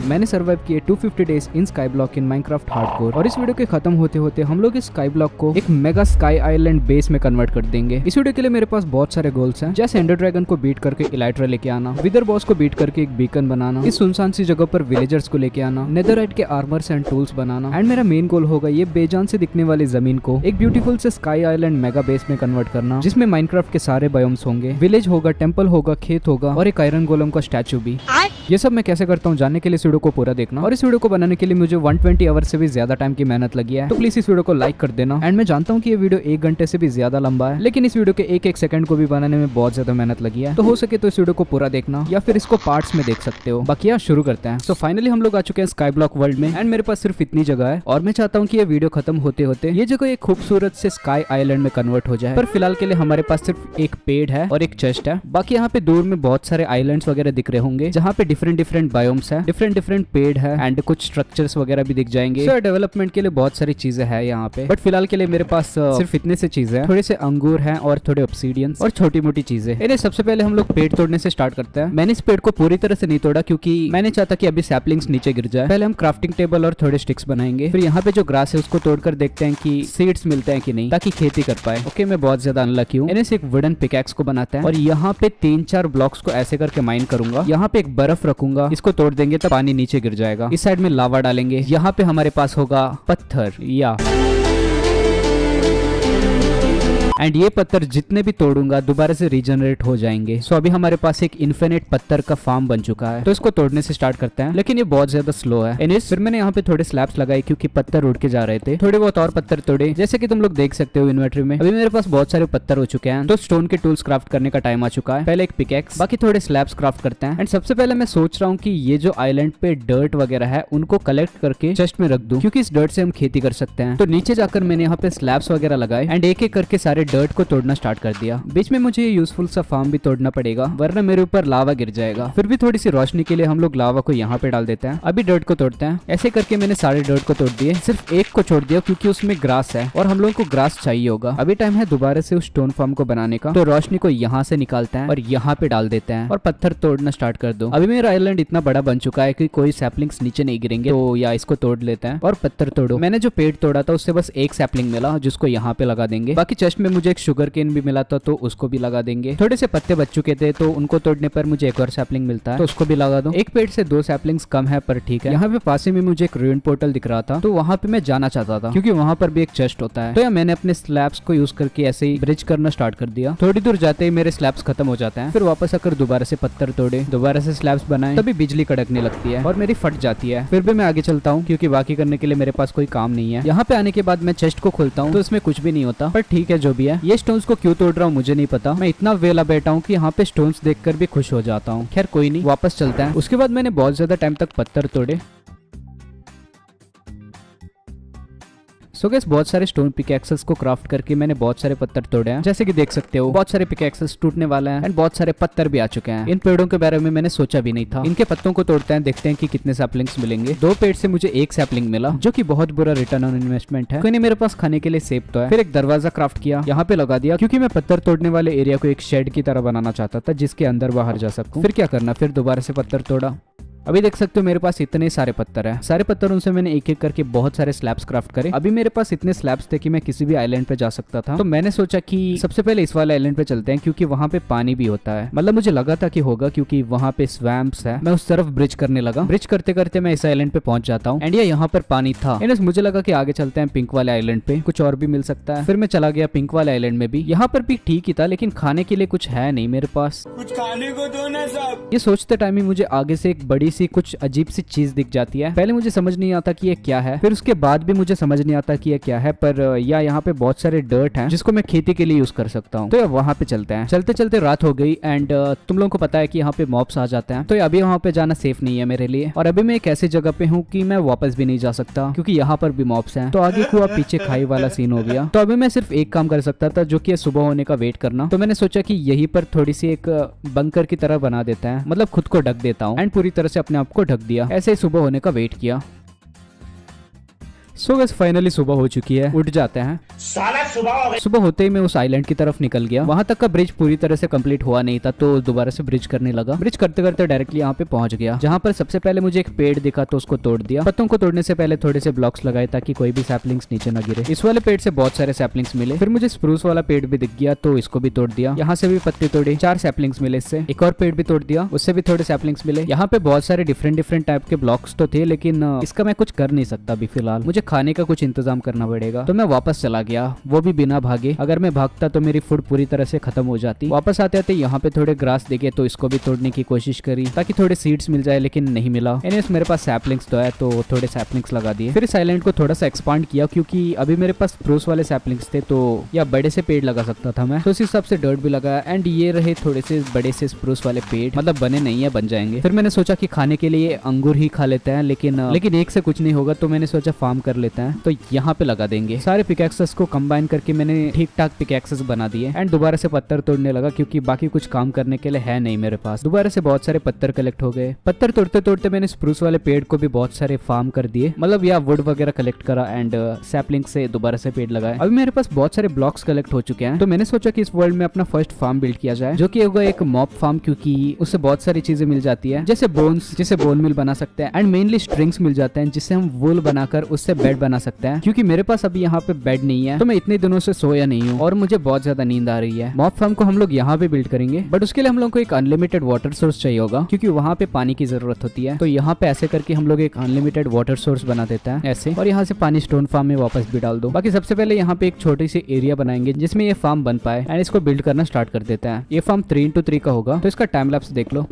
मैंने सर्वाइव किए 250 days in sky block in Minecraft hardcore. और इस वीडियो के खत्म होते होते हम लोग इस स्काई ब्लॉक को एक मेगा स्काई आइलैंड बेस में कन्वर्ट कर देंगे। इस वीडियो के लिए मेरे पास बहुत सारे गोल्स हैं, जैसे एंडर ड्रैगन को बीट करके इलाइट्रा लेके आना, विदर बॉस को बीट करके एक बीकन बनाना, इस सुनसान सी जगह पर विलेजर्स को लेके आना, नेदरराइट के armours and tools banana, and मेरा मेन गोल होगा ये बेजान से दिखने वाली जमीन को एक ब्यूटीफुल से स्काई आइलैंड मेगा बेस में कन्वर्ट करना, जिसमें माइनक्राफ्ट के सारे बायोम्स होंगे, विलेज होगा, टेंपल होगा, खेत होगा और एक आयरन गोलम का स्टैचू भी। ये सब मैं कैसे करता हूँ जानने के लिए इस वीडियो को पूरा देखना। और इस वीडियो को बनाने के लिए मुझे 120 आवर्स से भी ज्यादा टाइम की मेहनत लगी है, तो प्लीज इस वीडियो को लाइक कर देना। एंड मैं जानता हूँ कि ये वीडियो 1 घंटे से भी ज्यादा लंबा है, लेकिन इस वीडियो के एक एक सेकंड को भी बनाने में बहुत ज्यादा मेहनत लगी है, तो हो सके तो इस वीडियो को पूरा देखना या फिर इसको पार्ट्स में देख सकते हो। बाकी यार शुरू करते हैं। सो फाइनली हम लोग आ चुके हैं स्काई ब्लॉक वर्ल्ड में, एंड मेरे पास सिर्फ इतनी जगह है और मैं चाहता हूँ कि ये वीडियो खत्म होते होते ये जगह एक खूबसूरत से स्काई आइलैंड में कन्वर्ट हो जाए। पर फिलहाल के लिए हमारे पास सिर्फ एक पेड़ है और एक चेस्ट है। बाकी यहाँ पे दूर में बहुत सारे आइलैंड्स वगैरह दिख रहे होंगे, जहाँ पे डिफरेंट बायोम्स है, डिफरेंट पेड़ है एंड कुछ स्ट्रक्चर्स वगैरह भी दिख जाएंगे। सो डेवलपमेंट के लिए बहुत सारी चीजें हैं यहाँ पे, बट फिलहाल के लिए मेरे पास सिर्फ इतने से चीजें हैं। थोड़े से अंगूर हैं और थोड़े ऑब्सीडियंस और छोटी मोटी चीजें। इन्हें सबसे पहले हम लोग पेड़ तोड़ने से स्टार्ट करते हैं। मैंने इस पेड़ को पूरी तरह से नहीं तोड़ा क्योंकि मैंने चाहता कि अभी सैपलिंग्स नीचे गिर जाए। पहले हम क्राफ्टिंग टेबल और थोड़े स्टिक्स बनाएंगे, फिर यहाँ पे जो ग्रास है उसको तोड़कर देखते हैं कि सीड्स मिलते हैं कि नहीं, ताकि खेती कर पाए। ओके, मैं बहुत ज्यादा अनलकी हूँ। इन्हें से एक वुडन पिकैक्स को बनाते हैं और यहाँ पे 3-4 ब्लॉक्स को ऐसे करके माइन करूंगा। यहाँ पे एक बर्फ रखूंगा, इसको तोड़ देंगे तब पानी नीचे गिर जाएगा। इस साइड में लावा डालेंगे, यहाँ पे हमारे पास होगा पत्थर या एंड ये पत्थर जितने भी तोड़ूंगा दोबारा से रीजनरेट हो जाएंगे। सो अभी हमारे पास एक इन्फिनिट पत्थर का फार्म बन चुका है, तो इसको तोड़ने से स्टार्ट करते हैं, लेकिन ये बहुत ज्यादा स्लो है। एनीवेज फिर मैंने यहाँ पे थोड़े स्लैब्स लगाए क्योंकि पत्थर उड़ के जा रहे थे। थोड़े बहुत और पत्थर तोड़े, जैसे कि तुम लोग देख सकते हो इन्वेंटरी में अभी मेरे पास बहुत सारे पत्थर हो चुके हैं, तो स्टोन के टूल्स क्राफ्ट करने का टाइम आ चुका है। पहले एक पिकैक्स, बाकी थोड़े स्लैब्स क्राफ्ट करते हैं। एंड सबसे पहले मैं सोच रहा हूँ कि ये जो आइलैंड पे डर्ट वगैरह है उनको कलेक्ट करके चेस्ट में रख दूं, क्योंकि इस डर्ट से हम खेती कर सकते हैं। तो नीचे जाकर मैंने यहाँ पे स्लैब्स वगैरह लगाए एंड एक एक करके सारे डर्ट को तोड़ना स्टार्ट कर दिया। बीच में मुझे यूजफुल सा फार्म भी तोड़ना पड़ेगा, वरना मेरे ऊपर लावा गिर जाएगा। फिर भी थोड़ी सी रोशनी के लिए हम लोग लावा को यहाँ पे डाल देते हैं। अभी डर्ट को तोड़ते हैं। ऐसे करके मैंने सारे डर्ट को तोड़ दिए, सिर्फ एक को छोड़ दिया क्योंकि उसमें ग्रास है और हम लोगों को ग्रास चाहिए होगा। अभी टाइम है दोबारा से उस स्टोन फार्म को बनाने का, तो रोशनी को यहाँ से निकालते हैं और यहाँ पे डाल देते हैं और पत्थर तोड़ना स्टार्ट कर दो। अभी मेरा आइलैंड इतना बड़ा बन चुका है कि कोई सैपलिंग्स नीचे नहीं गिरेंगे, तो या इसको तोड़ लेते हैं और पत्थर तोड़ो। मैंने जो पेड़ तोड़ा था उससे बस एक सैपलिंग मिला, जिसको यहाँ पे लगा देंगे। बाकी चेस्ट में मुझे एक शुगर केन भी मिला था, तो उसको भी लगा देंगे। थोड़े से पत्ते बच चुके थे, तो उनको तोड़ने पर मुझे एक और सैपलिंग मिलता है, तो उसको भी लगा दो। एक पेड़ से 2 सैपलिंग्स कम है, पर ठीक है। यहाँ पे पास ही में मुझे एक रूइन पोर्टल दिख रहा था, तो वहाँ पे मैं जाना चाहता था क्योंकि वहाँ पर भी एक चेस्ट होता है। तो यार मैंने अपने स्लैब्स को यूज करके ऐसे ही ब्रिज करना स्टार्ट कर दिया। थोड़ी दूर जाते ही मेरे स्लैब्स खत्म हो जाते हैं, फिर वापस आकर दोबारा से पत्थर तोड़े, दोबारा से स्लैब्स बनाए, तभी बिजली कड़कने लगती है और मेरी फट जाती है। फिर भी मैं आगे चलता हूँ क्योंकि बाकी करने के लिए मेरे पास कोई काम नहीं है। यहाँ पे आने के बाद मैं चेस्ट को खोलता हूँ तो इसमें कुछ भी नहीं होता, पर ठीक है जो भी है। ये स्टोन्स को क्यों तोड़ रहा हूँ मुझे नहीं पता, मैं इतना वेला बैठा हूँ कि यहाँ पे स्टोन्स देखकर भी खुश हो जाता हूँ। खैर कोई नहीं, वापस चलते हैं। उसके बाद मैंने बहुत ज्यादा टाइम तक पत्थर तोड़े। सो गाइस बहुत सारे स्टोन पिकैक्सेस को क्राफ्ट करके मैंने बहुत सारे पत्थर तोड़े हैं, जैसे कि देख सकते हो बहुत सारे पिकैक्सेस टूटने वाले हैं एंड बहुत सारे पत्थर भी आ चुके हैं। इन पेड़ों के बारे में मैंने सोचा भी नहीं था। इनके पत्तों को तोड़ते हैं, देखते हैं कि कितने सैपलिंग्स मिलेंगे। 2 पेड़ से मुझे 1 सैपलिंग मिला, जो कि बहुत बुरा रिटर्न ऑन इन्वेस्टमेंट है। कोई नहीं, मेरे पास खाने के लिए सेब तो है। फिर एक दरवाजा क्राफ्ट किया, यहाँ पे लगा दिया क्योंकि मैं पत्थर तोड़ने वाले एरिया को एक शेड की तरह बनाना चाहता था, जिसके अंदर बाहर जा सकूं। फिर क्या करना, फिर दोबारा से पत्थर तोड़ा। अभी देख सकते हो मेरे पास इतने सारे पत्थर हैं। सारे पत्थरों से मैंने एक एक करके बहुत सारे स्लैब्स क्राफ्ट करे। अभी मेरे पास इतने स्लैब्स थे कि मैं किसी भी आइलैंड पे जा सकता था, तो मैंने सोचा कि सबसे पहले इस वाले आइलैंड पे चलते हैं क्योंकि वहाँ पे पानी भी होता है। मतलब मुझे लगा था कि होगा क्योंकि वहाँ पे स्वैम्प्स है। मैं उस तरफ ब्रिज करने लगा। ब्रिज करते करते मैं इस आइलैंड पे पहुंच जाता हूँ एंड यहाँ पर पानी था। मुझे लगा कि आगे चलते हैं पिंक वाले आइलैंड पे, कुछ और भी मिल सकता है। फिर मैं चला गया पिंक वाले आइलैंड में भी। यहाँ पर भी ठीक ही था, लेकिन खाने के लिए कुछ है नहीं मेरे पास। कुछ खाने को दो ना साहब। ये सोचते टाइम ही मुझे आगे से एक बड़ी सी कुछ अजीब सी चीज दिख जाती है। पहले मुझे समझ नहीं आता कि ये क्या है, फिर उसके बाद भी मुझे समझ नहीं आता कि ये क्या है, पर यहाँ पे बहुत सारे डर्ट हैं जिसको मैं खेती के लिए यूज कर सकता हूँ। तो यार वहाँ पे चलते हैं। चलते चलते रात हो गई एंड तुम लोगों को पता है कि यहाँ पे मॉब्स आ जाते हैं, तो अभी वहाँ पे जाना सेफ नहीं है मेरे लिए। और अभी मैं एक ऐसी जगह पे हूँ कि मैं वापस भी नहीं जा सकता क्योंकि यहाँ पर भी मॉब्स हैं। तो आगे कुआ पीछे खाई वाला सीन हो गया। तो अभी मैं सिर्फ एक काम कर सकता था, जो कि सुबह होने का वेट करना। तो मैंने सोचा कि यहीं पर थोड़ी सी एक बंकर की तरह बना देता है, मतलब खुद को ढक देता हूँ एंड पूरी तरह से अपने आप को ढक दिया। ऐसे ही सुबह होने का वेट किया। सो गाइस फाइनली सुबह हो चुकी है, उठ जाते हैं। साला सुबह होते ही मैं उस आइलैंड की तरफ निकल गया। वहां तक का ब्रिज पूरी तरह से कंप्लीट हुआ नहीं था, तो दोबारा से ब्रिज करने लगा। ब्रिज करते करते डायरेक्टली यहाँ पे पहुंच गया, जहाँ पर सबसे पहले मुझे एक पेड़ दिखा तो उसको तोड़ दिया। पत्तों को तोड़ने से पहले थोड़े से ब्लॉक्स लगाए ताकि कोई भी सैपलिंग्स नीचे न गिरे। इस वाले पेड़ से बहुत सारे सैपलिंग्स मिले। फिर मुझे स्प्रूस वाला पेड़ भी दिख गया तो इसको भी तोड़ दिया। यहाँ से भी पत्ते तोड़े, 4 सैपलिंग्स मिले इससे। एक और पेड़ भी तोड़ दिया, उससे भी थोड़े सैपलिंग्स मिले। यहाँ पे बहुत सारे डिफरेंट टाइप के ब्लॉक्स तो थे, लेकिन इसका मैं कुछ कर नहीं सकता अभी फिलहाल। मुझे खाने का कुछ इंतजाम करना पड़ेगा, तो मैं वापस चला गया, वो भी बिना भागे। अगर मैं भागता तो मेरी फूड पूरी तरह से खत्म हो जाती। वापस आते आते यहाँ पे थोड़े ग्रास दिखे तो इसको भी तोड़ने की कोशिश करी ताकि थोड़े सीड्स मिल जाए, लेकिन नहीं मिला। एनीवेज मेरे पास सैपलिंग्स तो है, तो थोड़े सैपलिंग्स लगा दिए। फिर इस आइलैंड को थोड़ा सा एक्सपांड किया, क्योंकि अभी मेरे पास स्प्रूस वाले सैपलिंग्स थे, तो या बड़े से पेड़ लगा सकता था मैं, तो उस हिसाब से डर्ट भी लगा। एंड ये रहे थोड़े से बड़े से स्प्रूस वाले पेड़, मतलब बने नहीं है, बन जाएंगे। फिर मैंने सोचा कि खाने के लिए अंगूर ही खा लेते हैं, लेकिन एक से कुछ नहीं होगा, तो मैंने सोचा फार्म कर लेते हैं, तो यहाँ पे लगा देंगे। सारे पिकैक्सेस को कंबाइन करके मैंने ठीक ठाक पिकैक्सेस बना दिए। एंड दोबारा से पत्थर तोड़ने लगा, क्योंकि बाकी कुछ काम करने के लिए है नहीं मेरे पास। दोबारा से बहुत सारे पत्थर कलेक्ट हो गए। पत्थर तोड़ते तोड़ते मैंने स्प्रूस वाले पेड़ को भी बहुत सारे फार्म कर दिए, मतलब या वुड वगैरह कलेक्ट करा एंड सैपलिंग से दोबारा से पेड़ लगाए। अभी मेरे पास बहुत सारे ब्लॉक्स कलेक्ट हो चुके हैं, तो मैंने सोचा कि इस वर्ल्ड में अपना फर्स्ट फार्म बिल्ड किया जाए, जो कि होगा एक मॉब फार्म, क्योंकि उससे बहुत सारी चीजें मिल जाती है, जैसे बोन्स, जिससे बोन मिल बना सकते हैं, एंड मेनली स्ट्रिंग्स मिल जाते हैं, जिससे हम वूल बनाकर उससे बेड बना सकते हैं। क्योंकि मेरे पास अभी यहाँ पे बेड नहीं है, तो मैं इतने दिनों से सोया नहीं हूँ और मुझे बहुत ज्यादा नींद आ रही है। मॉब फार्म को हम लोग यहाँ पे बिल्ड करेंगे, बट उसके लिए हम लोग को एक अनलिमिटेड वाटर सोर्स चाहिए होगा, क्योंकि वहाँ पे पानी की जरूरत होती है। तो यहाँ पे ऐसे करके हम लोग एक अनलिमिटेड वाटर सोर्स बना देते हैं ऐसे, और यहाँ से पानी स्टोन फार्म में वापस भी डाल दो। बाकी सबसे पहले यहाँ पे एक छोटी सी एरिया बनाएंगे जिसमें ये फार्म बन पाए, एंड इसको बिल्ड करना स्टार्ट कर देते हैं। ये फार्म 3x3 का होगा, तो इसका टाइम लैप्स देख लो।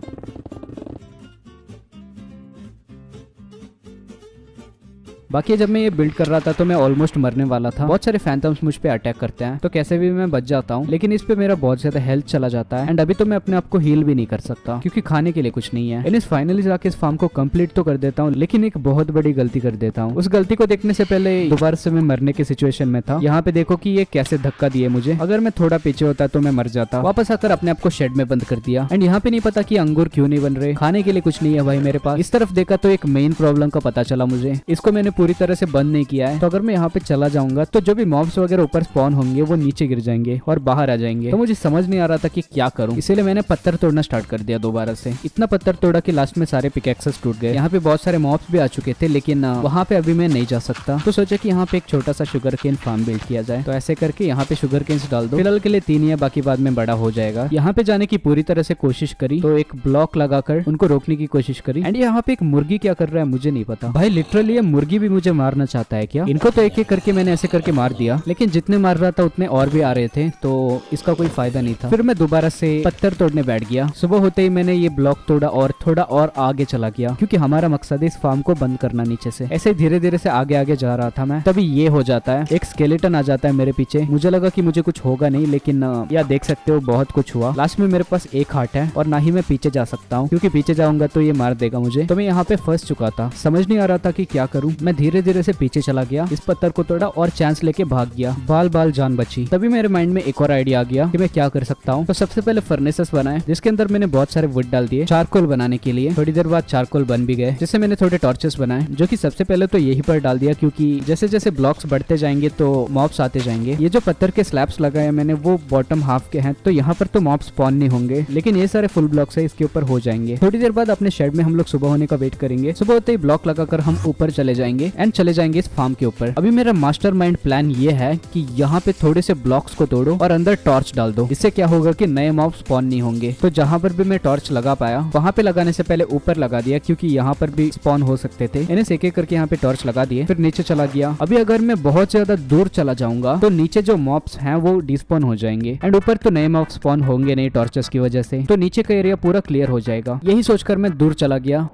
बाकी जब मैं ये बिल्ड कर रहा था तो मैं ऑलमोस्ट मरने वाला था। बहुत सारे फैंटम्स मुझ पे अटैक करते हैं, तो कैसे भी मैं बच जाता हूँ, लेकिन इस पे मेरा बहुत ज्यादा हेल्थ चला जाता है। एंड अभी तो मैं अपने आप को हील भी नहीं कर सकता, क्योंकि खाने के लिए कुछ नहीं है। इस फाइनली जाके इस फार्म को कंप्लीट तो कर देता हूँ, लेकिन एक बहुत बड़ी गलती कर देता हूँ। उस गलती को देखने से पहले दोबारा से मैं मरने की सिचुएशन में था। यहाँ पे देखो कि ये कैसे धक्का दिए मुझे। अगर मैं थोड़ा पीछे होता तो मैं मर जाता। वापस आकर अपने आप को शेड में बंद कर दिया। एंड यहाँ पे नहीं पता कि अंगूर क्यों नहीं बन रहे, खाने के लिए कुछ नहीं है भाई मेरे पास। इस तरफ देखा तो एक मेन प्रॉब्लम का पता चला मुझे। इसको मैंने पूरी तरह से बंद किया है, तो अगर मैं यहाँ पे चला जाऊंगा तो जो भी मॉब्स वगैरह ऊपर स्पॉन होंगे वो नीचे गिर जाएंगे और बाहर आ जाएंगे। तो मुझे समझ नहीं आ रहा था कि क्या करूं, इसीलिए मैंने पत्थर तोड़ना स्टार्ट कर दिया दोबारा से। इतना पत्थर तोड़ा कि लास्ट में सारे पिकैक्सेस टूट गए। यहाँ पे बहुत सारे मॉब्स भी आ चुके थे, लेकिन वहाँ पे अभी मैं नहीं जा सकता, तो सोचा कि यहाँ पे एक छोटा सा शुगर केन फार्म बिल्ड किया जाए। तो ऐसे करके यहाँ पे शुगर केन्स डाल दो। फिलहाल के लिए 3 ही है, बाकी बाद में बड़ा हो जाएगा। यहाँ पे जाने की पूरी तरह से कोशिश करी, तो एक ब्लॉक लगाकर उनको रोकने की कोशिश करी। एंड यहाँ पे एक मुर्गी क्या कर रहा है मुझे नहीं पता भाई, लिटरली ये मुर्गी भी मुझे मारना चाहता है क्या? इनको तो एक एक करके मैंने ऐसे करके मार दिया, लेकिन जितने मार रहा था उतने और भी आ रहे थे, तो इसका कोई फायदा नहीं था। फिर मैं दोबारा से पत्थर तोड़ने बैठ गया। सुबह होते ही मैंने ये ब्लॉक तोड़ा और थोड़ा और आगे चला गया, क्योंकि हमारा मकसद है इस फार्म को बंद करना नीचे से। ऐसे धीरे धीरे से आगे आगे जा रहा था मैं, तभी ये हो जाता है, एक स्केलेटन आ जाता है मेरे पीछे। मुझे लगा कि मुझे कुछ होगा नहीं, लेकिन या देख सकते हो बहुत कुछ हुआ। लास्ट में मेरे पास एक हार्ट है और ना ही मैं पीछे जा सकता हूँ, क्योंकि पीछे जाऊंगा तो ये मार देगा मुझे। तो मैं यहाँ पे फंस चुका था, समझ नहीं आ रहा था कि क्या करूँ। मैं धीरे धीरे से पीछे चला गया, इस पत्थर को तोड़ा और चांस लेके भाग गया। बाल बाल जान बची। तभी मेरे माइंड में एक और आइडिया आ गया कि मैं क्या कर सकता हूँ। तो सबसे पहले फर्नेसेस बनाए, जिसके अंदर मैंने बहुत सारे वुड डाल दिए चारकोल बनाने के लिए। थोड़ी देर बाद चारकोल बन भी गए, जिससे मैंने थोड़े टॉर्चेस बनाए, जो कि सबसे पहले तो यही पर डाल दिया, क्योंकि जैसे जैसे ब्लॉक्स बढ़ते जाएंगे तो मॉब्स आते जाएंगे। ये जो पत्थर के स्लैब्स लगाए मैंने वो बॉटम हाफ के हैं, तो यहाँ पर तो मॉब्स स्पॉन नहीं होंगे, लेकिन ये सारे फुल ब्लॉक्स है, इसके ऊपर हो जाएंगे। थोड़ी देर बाद अपने शेड में हम लोग सुबह होने का वेट करेंगे। सुबह होते ही ब्लॉक लगाकर हम ऊपर चले जाएंगे एंड चले जाएंगे इस फार्म के ऊपर। अभी मेरा मास्टरमाइंड प्लान ये है कि यहाँ पे थोड़े से ब्लॉक्स को तोड़ो और अंदर टॉर्च डाल दो। इससे क्या होगा कि नए मॉब स्पॉन नहीं होंगे। तो जहाँ पर भी मैं टॉर्च लगा पाया, वहाँ पे लगाने से पहले ऊपर लगा दिया, क्योंकि यहाँ पर भी स्पॉन हो सकते थे। इन्हें एक एक करके यहाँ पे टॉर्च लगा दिए, फिर नीचे चला गया। अभी अगर मैं बहुत ज्यादा दूर चला जाऊंगा तो नीचे जो मॉब्स हैं वो डिस्पॉन हो जाएंगे, एंड ऊपर तो नए मॉब स्पॉन होंगे नहीं टॉर्चेस की वजह से, तो नीचे का एरिया पूरा क्लियर हो जाएगा। यही सोचकर मैं दूर चला गया।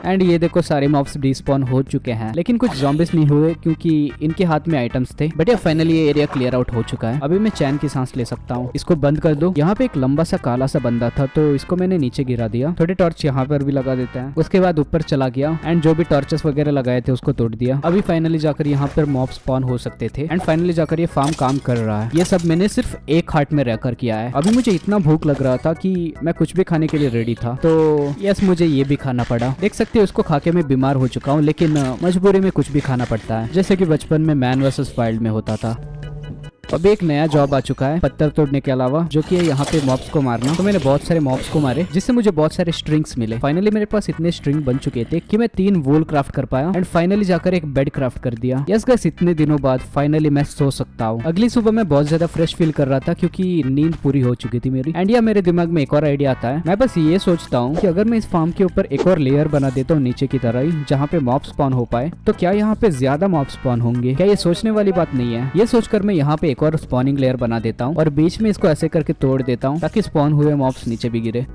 एंड ये देखो सारे मॉब्स डिस्पॉन हो चुके हैं, लेकिन कुछ ज़ॉम्बीज नहीं हुए, क्योंकि इनके हाथ में आइटम्स थे। बट ये फाइनली ये एरिया क्लियर आउट हो चुका है। अभी मैं चैन की सांस ले सकता हूँ। इसको बंद कर दो। यहाँ पे एक लंबा सा काला सा बंदा था, तो इसको मैंने नीचे गिरा दिया। थोड़े टॉर्च यहाँ पर भी लगा देते हैं। उसके बाद ऊपर चला गया एंड जो भी टॉर्चेस वगैरह लगाए थे उसको तोड़ दिया। अभी फाइनली जाकर यहाँ पर मॉब स्पॉन हो सकते थे, एंड फाइनली जाकर ये फार्म काम कर रहा है। ये सब मैंने सिर्फ एक हार्ट में रहकर किया है। अभी मुझे इतना भूख लग रहा था कि मैं कुछ भी खाने के लिए रेडी था, तो यस मुझे ये भी खाना पड़ा। देख सकते देखते हो इसको खा के मैं बीमार हो चुका हूँ, लेकिन मजबूरी में कुछ भी खाना पड़ता है, जैसे कि बचपन में मैन वर्सेस वाइल्ड में होता था। अभी एक नया जॉब आ चुका है पत्थर तोड़ने के अलावा, जो कि है यहाँ पे मॉब्स को मारना। तो मैंने बहुत सारे मॉब्स को मारे, जिससे मुझे बहुत सारे स्ट्रिंग्स मिले। फाइनली मेरे पास इतने स्ट्रिंग बन चुके थे कि मैं 3 वूल क्राफ्ट कर पाया एंड फाइनली जाकर एक बेड क्राफ्ट कर दिया। यस गाइस, इतने दिनों बाद फाइनली मैं सो सकता हूँ। अगली सुबह मैं बहुत ज्यादा फ्रेश फील कर रहा था क्योंकि नींद पूरी हो चुकी थी मेरी। एंड या मेरे दिमाग में एक और आइडिया आता है। मैं बस ये सोचता हूँ कि अगर मैं इस फार्म के ऊपर एक और लेयर बना देता हूँ नीचे की तरह ही, जहाँ पे मॉब स्पॉन हो पाए, तो क्या यहाँ पे ज्यादा मॉब स्पॉन होंगे? क्या ये सोचने वाली बात नहीं है? ये सोचकर मैं यहाँ पे एक और स्पॉनिंग लेयर बना देता हूँ और बीच में इसको ऐसे करके तोड़ देता हूँ ताकि स्पॉन हुए मॉब्स नीचे भी गिरे।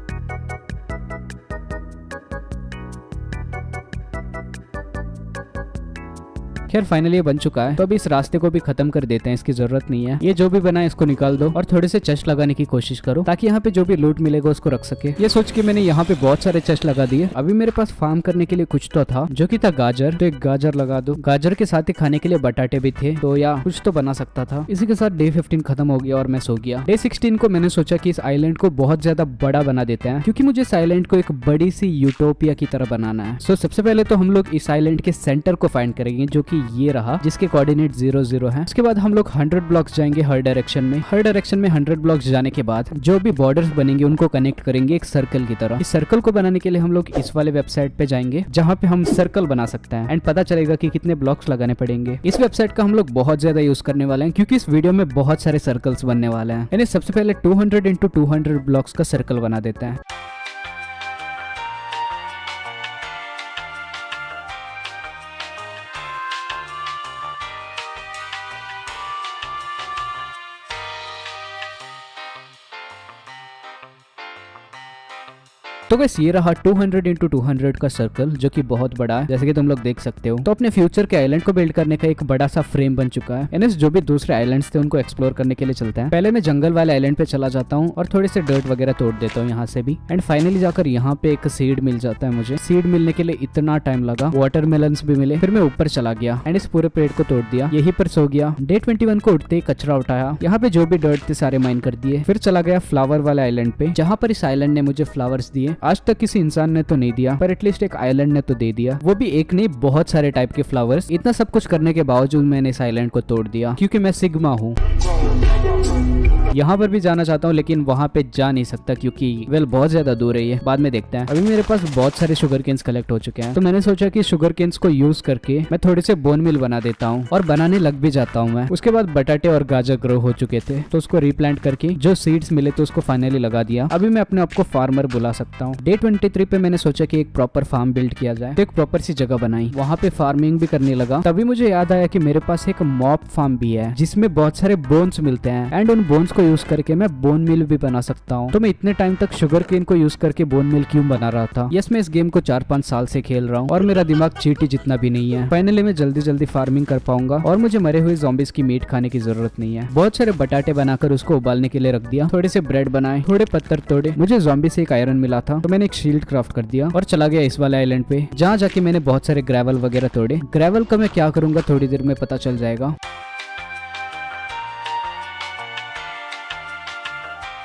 खैर फाइनली ये बन चुका है, तो अभी इस रास्ते को भी खत्म कर देते हैं, इसकी जरूरत नहीं है। ये जो भी बना है इसको निकाल दो और थोड़े से चेस्ट लगाने की कोशिश करो ताकि यहाँ पे जो भी लूट मिलेगा उसको रख सके। ये सोच के मैंने यहाँ पे बहुत सारे चेस्ट लगा दिए। अभी मेरे पास फार्म करने के लिए कुछ तो था, जो कि था गाजर, तो एक गाजर लगा दो। गाजर के साथ ही खाने के लिए बटाटे भी थे, तो या कुछ तो बना सकता था। इसी के साथ डे 15 खत्म हो गया और मैं सो गया। डे 16 को मैंने सोचा कि इस आइलैंड को बहुत ज्यादा बड़ा बना देते हैं, क्योंकि मुझे इस आइलैंड को एक बड़ी सी यूटोपिया की तरह बनाना है। सो सबसे पहले तो हम लोग इस आइलैंड के सेंटर को फाइंड करेंगे, जो कि ये रहा, जिसके कोऑर्डिनेट 0-0 है। उसके बाद हम लोग 100 ब्लॉक्स जाएंगे हर डायरेक्शन में। हर डायरेक्शन में 100 ब्लॉक्स जाने के बाद जो भी बॉर्डर्स बनेंगे उनको कनेक्ट करेंगे एक सर्कल की तरह। इस सर्कल को बनाने के लिए हम लोग इस वाले वेबसाइट पे जाएंगे, जहाँ पे हम सर्कल बना सकते हैं एंड पता चलेगा कि कितने ब्लॉक्स लगाने पड़ेंगे। इस वेबसाइट का हम लोग बहुत ज्यादा यूज करने वाले हैं, क्योंकि इस वीडियो में बहुत सारे सर्कल्स बनने वाले हैं। यानी सबसे पहले 200 × 200 ब्लॉक्स का सर्कल बना देते हैं। तो बस ये रहा 200 × 200 का सर्कल, जो कि बहुत बड़ा है, जैसे कि तुम लोग देख सकते हो। तो अपने फ्यूचर के आइलैंड को बिल्ड करने का एक बड़ा सा फ्रेम बन चुका है। एनएस जो भी दूसरे आइलैंड्स थे उनको एक्सप्लोर करने के लिए चलते हैं। पहले मैं जंगल वाले आइलैंड पे चला जाता हूँ और थोड़े से डर्ट वगैरह तोड़ देता हूँ यहाँ से भी। एंड फाइनली जाकर यहाँ पे एक सीड मिल जाता है मुझे। सीड मिलने के लिए इतना टाइम लगा, वाटरमेलन्स भी मिले। फिर मैं ऊपर चला गया एंड इस पूरे पेड़ को तोड़ दिया, यहीं पर सो गया। डे 21 को उठते ही कचरा उठाया, यहाँ पे जो भी डर्ट थे सारे माइन कर दिए। फिर चला गया फ्लावर वाले आइलैंड पे, जहाँ पर इस आइलैंड ने मुझे फ्लावर्स दिए। आज तक किसी इंसान ने तो नहीं दिया, पर एटलीस्ट एक आइलैंड ने तो दे दिया, वो भी एक नहीं बहुत सारे टाइप के फ्लावर्स। इतना सब कुछ करने के बावजूद मैंने इस आइलैंड को तोड़ दिया, क्योंकि मैं सिग्मा हूँ। यहाँ पर भी जाना चाहता हूँ लेकिन वहाँ पे जा नहीं सकता, क्योंकि वेल बहुत ज्यादा दूर है ये, बाद में देखते हैं। अभी मेरे पास बहुत सारे शुगर केन्स कलेक्ट हो चुके हैं, तो मैंने सोचा कि शुगर केन्स को यूज करके मैं थोड़े से बोन मिल बना देता हूँ, और बनाने लग भी जाता हूँ मैं। उसके बाद बटाटे और गाजर ग्रो हो चुके थे, तो उसको रिप्लांट करके जो सीड्स मिले तो उसको फाइनली लगा दिया। अभी मैं अपने आप को फार्मर बुला सकता हूँ। डे 23 पे मैंने सोचा कि एक प्रॉपर फार्म बिल्ड किया जाए, तो एक प्रॉपर सी जगह बनाई, वहाँ पे फार्मिंग भी करने लगा। तभी मुझे याद आया कि मेरे पास एक मॉब फार्म भी है, जिसमें बहुत सारे बोन्स मिलते हैं, एंड उन बोन्स को यूज करके मैं बोन मिल भी बना सकता हूँ। तो मैं इतने टाइम तक शुगर केन को यूज करके बोन मिल क्यों बना रहा था? यस, मैं इस गेम को 4-5 साल से खेल रहा हूँ और मेरा दिमाग चीटी जितना भी नहीं है। फाइनली मैं जल्दी जल्दी फार्मिंग कर पाऊंगा और मुझे मरे हुए ज़ॉम्बीज की मीट खाने की जरूरत नहीं है। बहुत सारे बटाटे बनाकर उसको उबालने के लिए रख दिया, थोड़े से ब्रेड बनाए, थोड़े पत्थर तोड़े। मुझे ज़ॉम्बी से एक आयरन मिला था, तो मैंने एक शील्ड क्राफ्ट कर दिया और चला गया इस वाले आइलैंड पे, जहाँ जाके मैंने बहुत सारे ग्रेवल वगैरह तोड़े। ग्रेवल का मैं क्या करूंगा थोड़ी देर में पता चल जाएगा।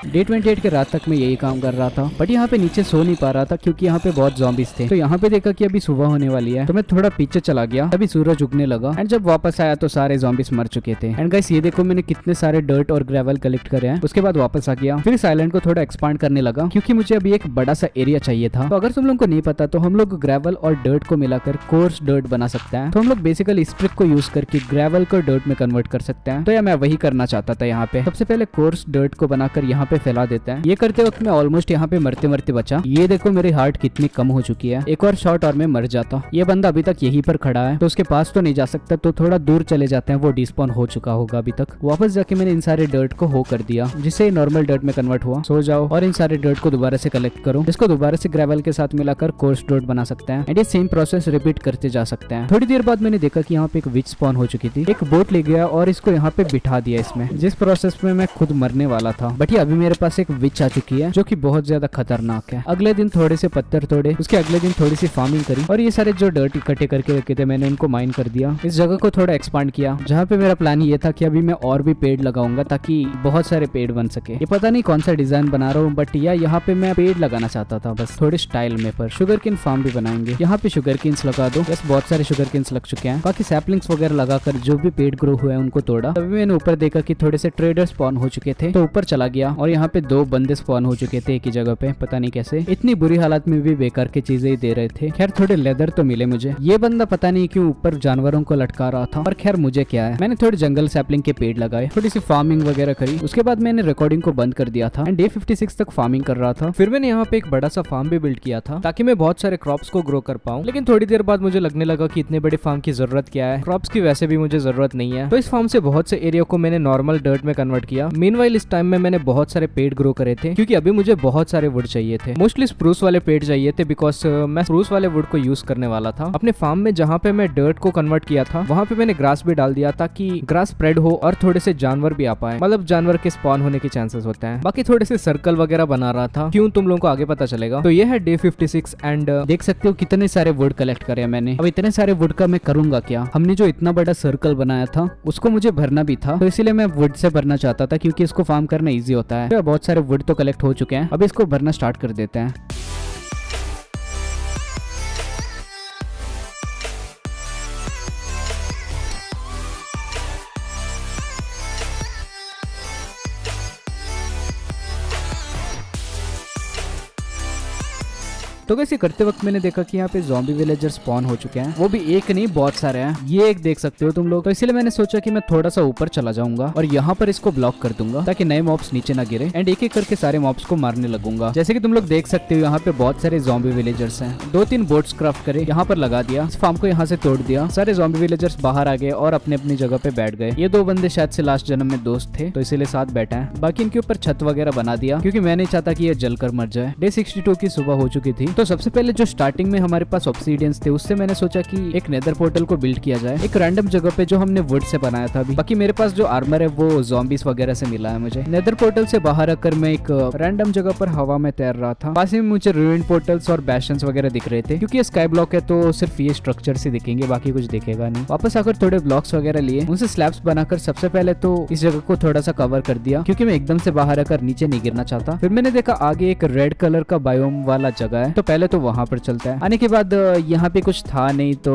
डे 28 के रात तक मैं यही काम कर रहा था, बट यहाँ पे नीचे सो नहीं पा रहा था क्योंकि यहाँ पे बहुत ज़ॉम्बीज थे। तो यहाँ पे देखा कि अभी सुबह होने वाली है, तो मैं थोड़ा पीछे चला गया, अभी सूरज उगने लगा। एंड जब वापस आया तो सारे ज़ॉम्बीज मर चुके थे। एंड गाइस ये देखो मैंने कितने सारे डर्ट और ग्रेवल कलेक्ट करे हैं। उसके बाद वापस आ गया, फिर इस आइलैंड को थोड़ा एक्सपांड करने लगा, क्योंकि मुझे अभी एक बड़ा सा एरिया चाहिए था। तो अगर तुम लोग को नहीं पता तो हम लोग ग्रेवल और डर्ट को मिलाकर कोर्स डर्ट बना सकते हैं। तो हम लोग बेसिकली इस ट्रिक को यूज करके ग्रेवल को डर्ट में कन्वर्ट कर सकते हैं। तो या मैं वही करना चाहता था। यहाँ पे सबसे पहले कोर्स डर्ट को बनाकर यहाँ पे फैला देते हैं। ये करते वक्त मैं ऑलमोस्ट यहाँ पे मरते मरते बचा। ये देखो मेरी हार्ट कितनी कम हो चुकी है, एक और शॉट और मैं मर जाता। ये बंदा अभी तक यहीं पर खड़ा है, तो उसके पास तो नहीं जा सकता, तो थोड़ा दूर चले जाते हैं, वो डिस्पॉन हो चुका होगा अभी तक। वापस जाके मैंने इन सारे डर्ट को हो कर दिया, जिससे नॉर्मल डर्ट में कन्वर्ट हुआ। सो जाओ और इन सारे डर्ट को दोबारा से कलेक्ट करो, इसको दोबारा से ग्रेवल के साथ मिलाकर कोर्स डर्ट बना सकते हैं। एंड ये सेम प्रोसेस रिपीट करते जा सकते हैं। थोड़ी देर बाद मैंने देखा कि यहाँ पे एक विच स्पॉन हो चुकी थी। एक बोट ले गया और इसको यहाँ पे बिठा दिया इसमें, जिस प्रोसेस में मैं खुद मरने वाला था। बट ये अभी मेरे पास एक विच आ चुकी है जो कि बहुत ज्यादा खतरनाक है। अगले दिन थोड़े से पत्थर तोड़े, उसके अगले दिन थोड़ी सी फार्मिंग करी और ये सारे जो डर्ट इकट्ठे करके रखे थे मैंने उनको माइन कर दिया। इस जगह को थोड़ा एक्सपांड किया जहाँ पे मेरा प्लान ये था कि अभी मैं और भी पेड़ लगाऊंगा ताकि बहुत सारे पेड़ बन सके। ये पता नहीं कौन सा डिजाइन बना रहा हूँ बट यहाँ पे मैं पेड़ लगाना चाहता था बस थोड़े स्टाइल में। पर शुगर केन फार्म भी बनाएंगे, यहाँ पे शुगर केन्स लगा दो। बस बहुत सारे शुगर केन्स लग चुके हैं। बाकी सैपलिंग्स वगैरह लगाकर जो भी पेड़ ग्रो हुआ है उनको तोड़ा। तभी मैंने ऊपर देखा कि थोड़े से ट्रेडर स्पॉन हो चुके थे तो ऊपर चला गया और यहाँ पे 2 बंदे स्पॉन हो चुके थे एक ही जगह पे, पता नहीं कैसे। इतनी बुरी हालत में भी बेकार की चीजें ही दे रहे थे। खैर थोड़े लेदर तो मिले मुझे। ये बंदा पता नहीं क्यों ऊपर जानवरों को लटका रहा था पर खैर मुझे क्या है। मैंने थोड़े जंगल सैपलिंग के पेड़ लगाए, थोड़ी सी फार्मिंग वगैरह करी। उसके बाद मैंने रिकॉर्डिंग को बंद कर दिया था एंड डे 56 तक फार्मिंग कर रहा था। फिर मैंने यहाँ पे एक बड़ा सा फार्म भी बिल्ड किया था ताकि मैं बहुत सारे क्रॉप्स को ग्रो कर पाऊं। लेकिन थोड़ी देर बाद मुझे लगने लगा कि इतने बड़े फार्म की जरूरत क्या है, क्रॉप्स की वैसे भी मुझे जरूरत नहीं है। तो इस फार्म से बहुत से एरिया को मैंने नॉर्मल डर्ट में कन्वर्ट किया। मीनवाइल इस टाइम में मैंने बहुत सारे पेड़ ग्रो करे थे क्योंकि अभी मुझे बहुत सारे वुड चाहिए थे। मोस्टली स्प्रूस वाले पेड़ चाहिए थे बिकॉज मैं स्प्रूस वाले वुड को यूज करने वाला था। अपने फार्म में जहाँ पे मैं डर्ट को कन्वर्ट किया था वहाँ पे मैंने ग्रास भी डाल दिया ताकि ग्रास स्प्रेड हो और थोड़े से जानवर भी आ पाए, मतलब जानवर के स्पॉन होने के चांसेस होते हैं। बाकी थोड़े से सर्कल वगैरह बना रहा था, क्यों तुम लोगों को आगे पता चलेगा। तो ये है डे 56 एंड देख सकते हो कितने सारे वुड कलेक्ट करे मैंने। अब इतने सारे वुड का मैं करूंगा क्या। हमने जो इतना बड़ा सर्कल बनाया था उसको मुझे भरना भी था तो इसीलिए मैं वुड से भरना चाहता था क्योंकि इसको फार्म करना ईजी होता है। तो बहुत सारे वुड तो कलेक्ट हो चुके हैं, अब इसको भरना स्टार्ट कर देते हैं। तो वैसे करते वक्त मैंने देखा कि यहाँ पे ज़ॉम्बी विलेजर स्पॉन हो चुके हैं, वो भी एक नहीं बहुत सारे हैं। ये एक देख सकते हो तुम लोग। तो इसलिए मैंने सोचा कि मैं थोड़ा सा ऊपर चला जाऊंगा और यहाँ पर इसको ब्लॉक कर दूंगा ताकि नए मॉब्स नीचे ना गिरे एंड एक एक करके सारे मॉब्स को मारने लगूंगा। जैसे कि तुम लोग देख सकते हो यहाँ पे बहुत सारे ज़ॉम्बी विलेजर्स हैं। 2-3 बोट्स क्राफ्ट करे, यहाँ पर लगा दिया, इस फार्म को यहाँ से तोड़ दिया। सारे ज़ॉम्बी विलेजर्स बाहर आ गए और अपने अपनी जगह पे बैठ गए। ये 2 बंदे शायद से लास्ट जन्म में दोस्त थे तो इसीलिए साथ बैठे हैं। बाकी इनके ऊपर छत वगैरह बना दिया क्योंकि मैं नहीं चाहता कि ये जलकर मर जाए। डे 62 की सुबह हो चुकी थी तो सबसे पहले जो स्टार्टिंग में हमारे पास ऑब्सीडियंस थे उससे मैंने सोचा कि एक नेदर पोर्टल को बिल्ड किया जाए एक रैंडम जगह पे जो हमने वुड से बनाया था अभी। बाकी मेरे पास जो आर्मर है वो ज़ॉम्बीज वगैरह से मिला है मुझे। नेदर पोर्टल से बाहर आकर मैं एक रैंडम जगह पर हवा में तैर रहा था। पास में मुझे रूइंड पोर्टल्स और बैशंस वगैरह दिख रहे थे क्योंकि ये स्काई ब्लॉक है तो सिर्फ ये स्ट्रक्चर से दिखेंगे, बाकी कुछ दिखेगा नहीं। वापस आकर थोड़े ब्लॉक्स वगैरह लिए, उनसे स्लैब्स बनाकर सबसे पहले तो इस जगह को थोड़ा सा कवर कर दिया क्योंकि मैं एकदम से बाहर आकर नीचे नहीं गिरना चाहता। फिर मैंने देखा आगे एक रेड कलर का बायोम वाला जगह है तो पहले तो वहां पर चलता है। आने के बाद यहाँ पे कुछ था नहीं तो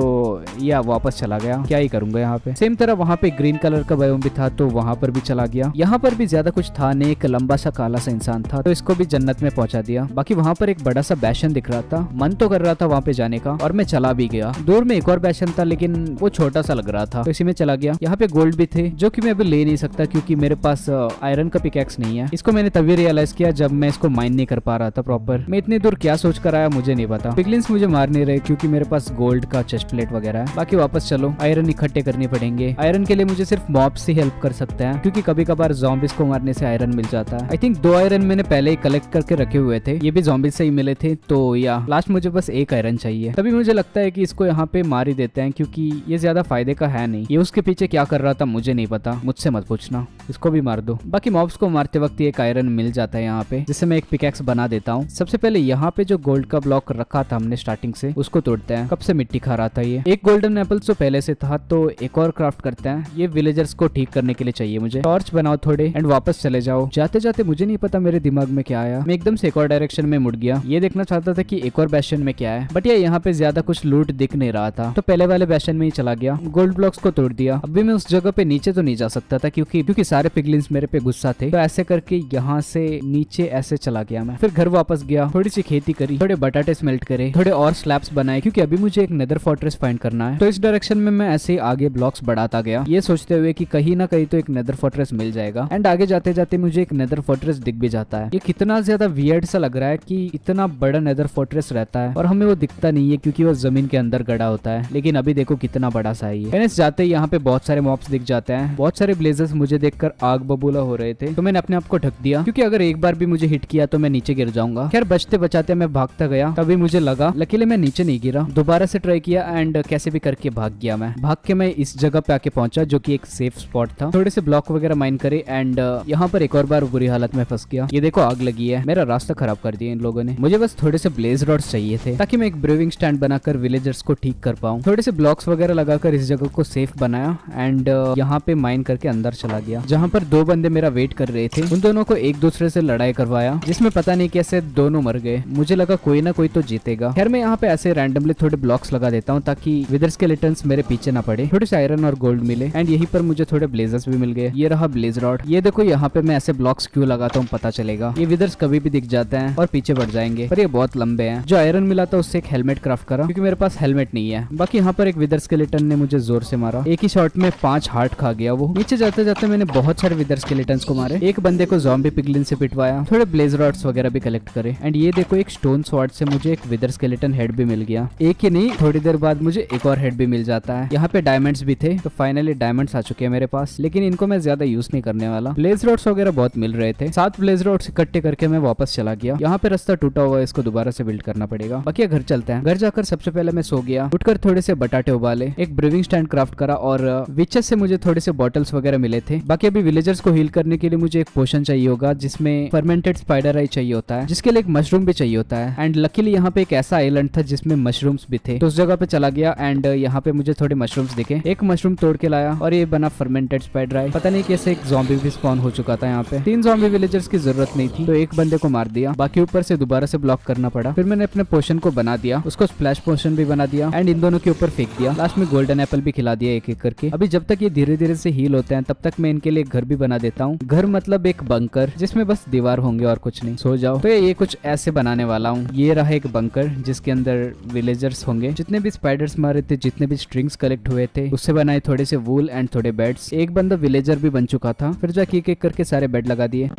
या वापस चला गया, क्या ही करूंगा यहाँ पे। सेम तरह वहाँ पे ग्रीन कलर का बायोम भी था तो वहाँ पर भी चला गया। यहाँ पर भी ज्यादा कुछ था नहीं, एक लंबा सा काला सा इंसान था तो इसको भी जन्नत में पहुंचा दिया। बाकी वहाँ पर एक बड़ा सा बैशन दिख रहा था, मन तो कर रहा था वहाँ पे जाने का और मैं चला भी गया। दूर में एक और बैशन था लेकिन वो छोटा सा लग रहा था तो इसी में चला गया। यहाँ पे गोल्ड भी थे जो कि मैं अभी ले नहीं सकता क्योंकि मेरे पास आयरन का पिकैक्स नहीं है। इसको मैंने तभी रियलाइज किया जब मैं इसको माइन नहीं कर पा रहा था प्रॉपर। मैं इतनी दूर क्या सोच कर आया मुझे नहीं पता। पिगलिन्स मुझे मार नहीं रहे क्योंकि मेरे पास गोल्ड का चेस्ट प्लेट वगैरह है। बाकी वापस चलो, आयरन इकट्ठे करने पड़ेंगे। आयरन के लिए मुझे सिर्फ मॉब्स ही हेल्प कर सकते हैं क्योंकि कभी कभार ज़ॉम्बीज को मारने से आयरन मिल जाता है। आई थिंक 2 आयरन मैंने पहले ही कलेक्ट करके रखे हुए थे, ये भी ज़ॉम्बीज से ही मिले थे तो या लास्ट मुझे बस 1 आयरन चाहिए। तभी मुझे लगता है कि इसको यहाँ पे मार ही देते हैं क्योंकि ये ज्यादा फायदे का है नहीं। ये उसके पीछे क्या कर रहा था मुझे नहीं पता, मुझसे मत पूछना। इसको भी मार दो। बाकी मॉब्स को मारते वक्त एक आयरन मिल जाता है यहाँ पे जिससे मैं एक पिकैक्स बना देता हूँ। सबसे पहले यहाँ पे जो गोल्ड का ब्लॉक रखा था हमने स्टार्टिंग से उसको तोड़ते हैं। कब से मिट्टी खा रहा था ये। एक गोल्डन एप्पल तो पहले से था तो एक और क्राफ्ट करते हैं। ये विलेजर्स को ठीक करने के लिए चाहिए मुझे। टॉर्च बनाओ थोड़े एंड वापस चले जाओ। जाते जाते मुझे नहीं पता मेरे दिमाग में क्या आया, मैं एकदम से एक और डायरेक्शन में मुड़ गया। ये देखना चाहता था कि एक और बैशन में क्या है बट यहाँ पे ज्यादा कुछ लूट दिख नहीं रहा था तो पहले वाले बैशन में ही चला गया। गोल्ड ब्लॉक्स को तोड़ दिया। अभी मैं उस जगह पे नीचे तो नहीं जा सकता था क्योंकि सारे पिगलिन्स मेरे पे गुस्सा थे तो ऐसे करके यहाँ से नीचे ऐसे चला गया मैं। फिर घर वापस गया, थोड़ी सी खेती करी, थोड़े बटाटे स्मेल्ट करे, थोड़े और स्लैब्स बनाए क्योंकि अभी मुझे एक नेदर फोर्ट्रेस फाइंड करना है। तो इस डायरेक्शन में मैं ऐसे ही आगे ब्लॉक्स बढ़ाता गया ये सोचते हुए कि कहीं ना कहीं तो एक नेदर फोर्ट्रेस मिल जाएगा। एंड आगे जाते जाते मुझे एक नेदर फोर्ट्रेस दिख भी जाता है। ये कितना ज्यादा वियर्ड सा लग रहा है कि इतना बड़ा नेदर फोर्ट्रेस रहता है और हमें वो दिखता नहीं है क्योंकि वो जमीन के अंदर गड़ा होता है। लेकिन अभी देखो कितना बड़ा सा है ये। जाते ही यहाँ पे बहुत सारे मॉब्स दिख जाते हैं। बहुत सारे ब्लेजर्स मुझे देखकर आग बबूला हो रहे थे तो मैंने अपने आप को ढक दिया क्योंकि अगर एक बार भी मुझे हिट किया तो मैं नीचे गिर जाऊंगा। खैर बचते बचाते मैं भागता गिरता गया, तभी मुझे लगा, लकीली मैं नीचे नहीं गिरा। दोबारा से ट्राई किया एंड कैसे भी करके भाग गया। मैं भाग के मैं इस जगह पे आके पहुंचा जो कि एक सेफ स्पॉट था। थोड़े से ब्लॉक वगैरह माइन करे एंड यहाँ पर एक और बार बुरी हालत में फंस गया। ये देखो आग लगी है, मेरा रास्ता खराब कर दिया इन लोगों ने। मुझे बस थोड़े से ब्लेज रॉड्स चाहिए थे ताकि मैं एक ब्रीविंग स्टैंड बनाकर विलेजर्स को ठीक कर पाऊं। थोड़े से ब्लॉक्स वगैरह लगाकर इस जगह को सेफ बनाया एंड यहाँ पे माइन करके अंदर चला गया, जहाँ पर दो बंदे मेरा वेट कर रहे थे। उन दोनों को एक दूसरे से लड़ाई करवाया, जिसमें पता नहीं कैसे दोनों मर गए। मुझे लगा कोई ना कोई तो जीतेगा। खैर मैं यहाँ पे ऐसे रैंडमली थोड़े ब्लॉक्स लगा देता हूँ ताकि विदर स्केलेटन्स मेरे पीछे ना पड़े। थोड़े से आयरन और गोल्ड मिले एंड यहीं पर मुझे थोड़े ब्लेजर्स भी मिल गए। ये रहा ब्लेज रॉड। ये देखो यहाँ पे मैं ऐसे ब्लॉक्स क्यों लगाता हूँ पता चलेगा। ये विदर्स कभी भी दिख जाते हैं और पीछे बढ़ जाएंगे, पर ये बहुत लंबे हैं। जो आयरन मिला था उससे एक हेलमेट क्राफ्ट करा क्योंकि मेरे पास हेलमेट नहीं है। बाकी यहाँ पर एक विदर स्केलेटन ने मुझे जोर से मारा, एक ही शॉट में 5 हार्ट खा गया वो। नीचे जाते जाते मैंने बहुत सारे विदर स्केलेटन्स को मारे। एक बंदे को ज़ॉम्बी पिगलिन से पिटवाया, थोड़े ब्लेज रॉड्स वगैरह भी कलेक्ट करे एंड ये देखो एक स्टोन स्वॉर्ड से मुझे एक विदर स्केलेटन हेड भी मिल गया। एक ही नहीं, थोड़ी देर बाद मुझे एक और हेड भी मिल जाता है। यहाँ पे डायमंड्स भी थे, तो फाइनली डायमंड्स आ चुके हैं मेरे पास, लेकिन इनको मैं ज्यादा यूज नहीं करने वाला। ब्लेज रॉड्स वगैरह बहुत मिल रहे थे। 7 ब्लेज रॉड्स इकट्ठे करके मैं वापस चला गया। यहाँ पे रास्ता टूटा हुआ है, इसको दोबारा से बिल्ड करना पड़ेगा। बाकी घर चलते हैं। घर जाकर सबसे पहले मैं सो गया, उठकर थोड़े से बटाटे उबाले, एक ब्रीविंग स्टैंड क्राफ्ट करा और विचेस से मुझे थोड़े से बॉटल्स वगैरह मिले थे। बाकी अभी विलेजर्स को हील करने के लिए मुझे एक पोशन चाहिए होगा जिसमें फर्मेंटेड स्पाइडर आई चाहिए होता है, जिसके लिए एक मशरूम भी चाहिए होता है। एंड लकीली यहाँ पे एक ऐसा आइलैंड था जिसमें मशरूम्स भी थे, तो उस जगह पे चला गया एंड यहाँ पे मुझे थोड़े मशरूम्स दिखे। एक मशरूम तोड़ के लाया और ये बना फर्मेंटेड स्पाइडर आई। पता नहीं कैसे एक ज़ॉम्बी भी स्पॉन हो चुका था यहाँ पे। 3 ज़ॉम्बी विलेजर्स की जरूरत नहीं थी, तो एक बंदे को मार दिया। बाकी ऊपर से दोबारा से ब्लॉक करना पड़ा। फिर मैंने अपने पोशन को बना दिया, उसको स्प्लैश पोशन भी बना दिया एंड इन दोनों के ऊपर फेंक दिया। लास्ट में गोल्डन एप्पल भी खिला दिया एक एक करके। अभी जब तक ये धीरे धीरे से हील होते हैं तब तक मैं इनके लिए घर भी बना देता हूँ। घर मतलब एक बंकर जिसमें बस दीवार होंगे और कुछ नहीं। सो जाओ। तो ये कुछ ऐसे बनाने वाला हूँ। ये रहा एक बंकर जिसके अंदर विलेजर्स होंगे। जितने भी स्पाइडर्स मारे थे, जितने भी स्ट्रिंग्स कलेक्ट हुए थे, उससे बनाए थोड़े से वूल एंड थोड़े बेड्स। एक बंदा विलेजर भी बन चुका था, फिर जाके एक एक करके सारे बेड लगा दिए